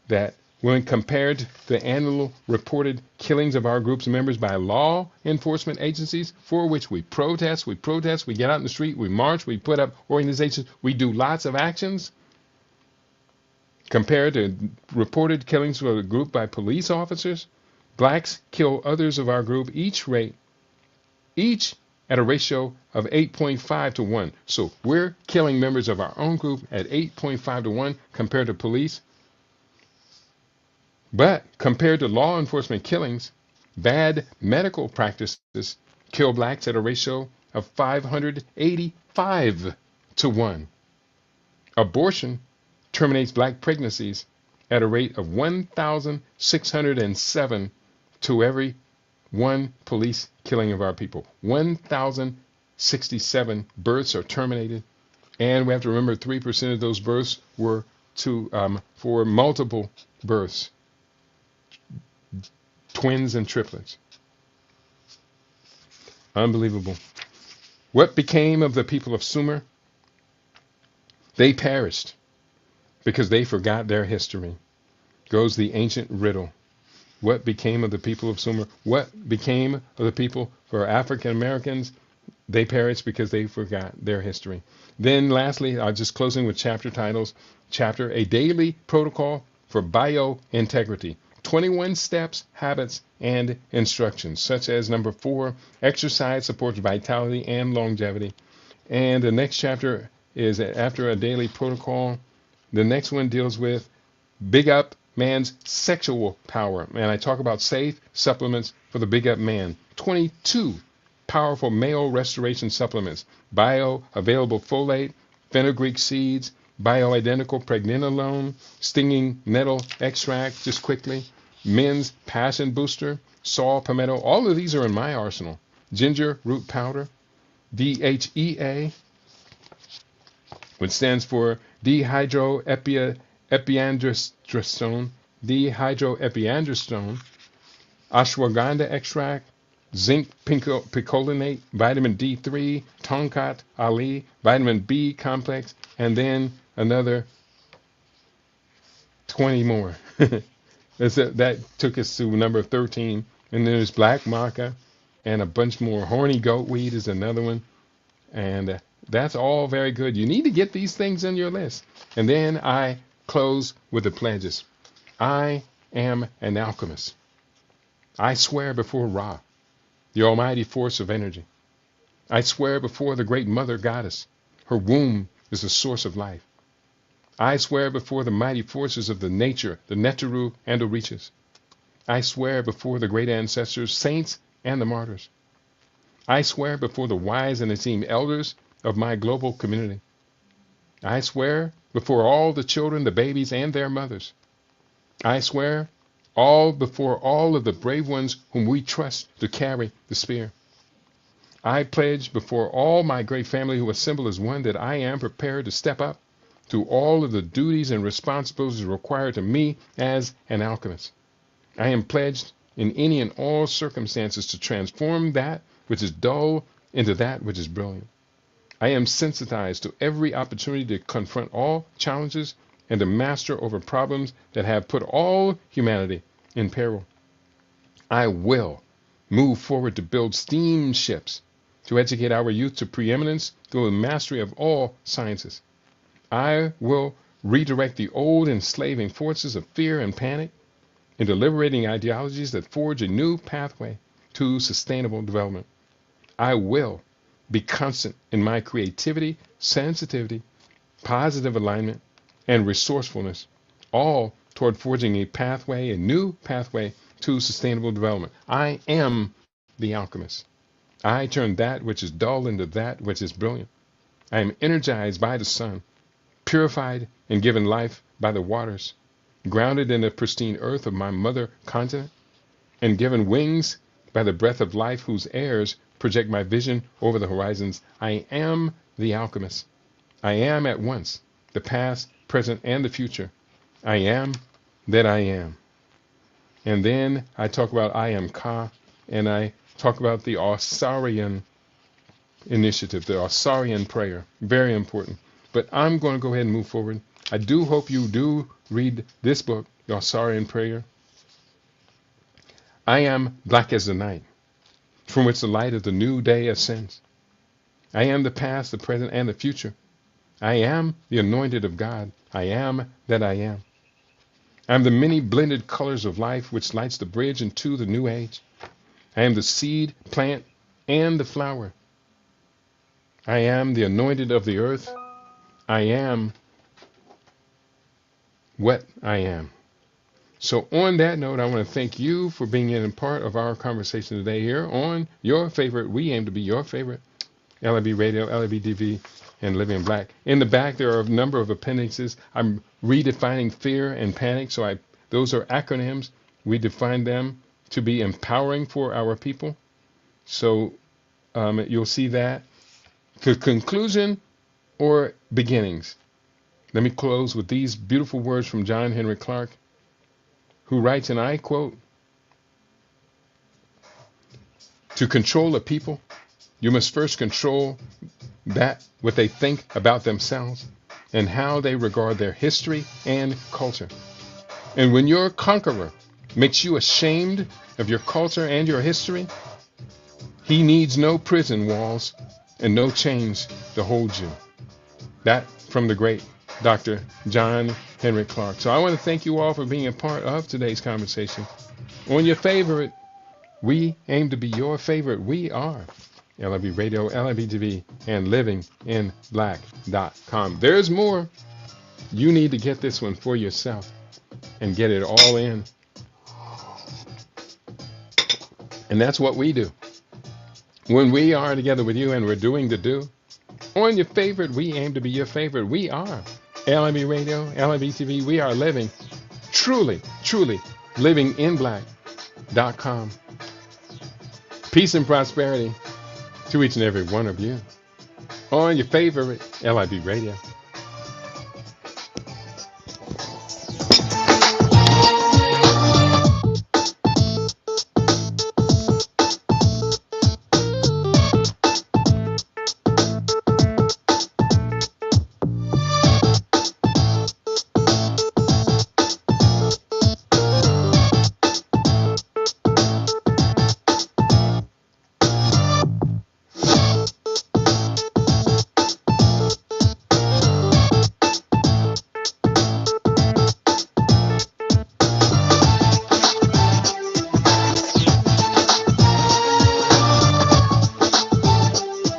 that when compared to the annual reported killings of our group's members by law enforcement agencies, for which we protest, we get out in the street, we march, we put up organizations, we do lots of actions, compared to reported killings of the group by police officers, blacks kill others of our group each at a ratio of 8.5 to 1. So we're killing members of our own group at 8.5 to 1 compared to police. But compared to law enforcement killings, bad medical practices kill blacks at a ratio of 585 to 1. Abortion terminates black pregnancies at a rate of 1,607 to every one police killing of our people. 1,067 births are terminated, and we have to remember 3% of those births were for multiple births, twins and triplets. Unbelievable. What became of the people of Sumer? They perished because they forgot their history. Goes the ancient riddle. What became of the people of Sumer? What became of the people for African Americans? They perished because they forgot their history. Then lastly, I'll just closing with chapter titles. Chapter, A Daily Protocol for Biointegrity. 21 steps, habits, and instructions, such as number 4, exercise supports vitality and longevity. And the next chapter is after a daily protocol. The next one deals with Big Up Man's sexual power. And I talk about safe supplements for the Big Up Man. 22 powerful male restoration supplements. Bioavailable folate, fenugreek seeds, bioidentical pregnenolone, stinging nettle extract, just quickly. Men's passion booster, saw palmetto. All of these are in my arsenal. Ginger root powder, DHEA, which stands for dehydroepiandrosterone, ashwagandha extract, zinc picolinate, vitamin D3, tonkat ali, vitamin B complex, and then another 20 more. That took us to number 13. And then there's black maca and a bunch more. Horny goat weed is another one. And that's all very good. You need to get these things on your list. And then I close with the pledges. I am an alchemist. I swear before Ra, the almighty force of energy. I swear before the great mother goddess. Her womb is the source of life. I swear before the mighty forces of the nature, the Neteru and Orichas. I swear before the great ancestors, saints, and the martyrs. I swear before the wise and esteemed elders of my global community. I swear before all the children, the babies, and their mothers. I swear before all of the brave ones whom we trust to carry the spear. I pledge before all my great family who assemble as one that I am prepared to step up to all of the duties and responsibilities required to me as an alchemist. I am pledged in any and all circumstances to transform that which is dull into that which is brilliant. I am sensitized to every opportunity to confront all challenges and to master over problems that have put all humanity in peril. I will move forward to build steamships, to educate our youth to preeminence through the mastery of all sciences. I will redirect the old enslaving forces of fear and panic into liberating ideologies that forge a new pathway to sustainable development. I will be constant in my creativity, sensitivity, positive alignment, and resourcefulness, all toward forging a new pathway to sustainable development. I am the alchemist. I turn that which is dull into that which is brilliant. I am energized by the sun, purified and given life by the waters. grounded in the pristine earth of my mother continent, and given wings by the breath of life whose airs project my vision over the horizons. I am the alchemist. I am at once the past, present, and the future. I am that I am. And then I talk about I am Ka, and I talk about the Osarian initiative, the Osarian prayer. Very important. But I'm going to go ahead and move forward. I do hope you do read this book, the Osarian prayer. I am black as the night, from which the light of the new day ascends. I am the past, the present, and the future. I am the anointed of God. I am that I am. I am the many blended colors of life which lights the bridge into the new age. I am the seed, plant, and the flower. I am the anointed of the earth. I am what I am. So on that note, I want to thank you for being in part of our conversation today here on your favorite, we aim to be your favorite, LIB Radio, LIB TV, and Living Black. In the back, there are a number of appendixes. I'm redefining fear and panic. So those are acronyms. We define them to be empowering for our people. So you'll see that. The conclusion or beginnings. Let me close with these beautiful words from John Henry Clarke, who writes, and I quote, "To control a people, you must first control what they think about themselves and how they regard their history and culture. And when your conqueror makes you ashamed of your culture and your history, he needs no prison walls and no chains to hold you." That from the great Dr. John Henry Clarke. So I want to thank you all for being a part of today's conversation. On your favorite, we aim to be your favorite. We are LIB Radio, LIB TV, and livinginblack.com. There's more. You need to get this one for yourself and get it all in. And that's what we do. When we are together with you and we're doing the do, on your favorite, we aim to be your favorite. We are LIB Radio, LIB TV. We are living, truly, truly livinginblack.com. Peace and prosperity to each and every one of you on your favorite LIB Radio.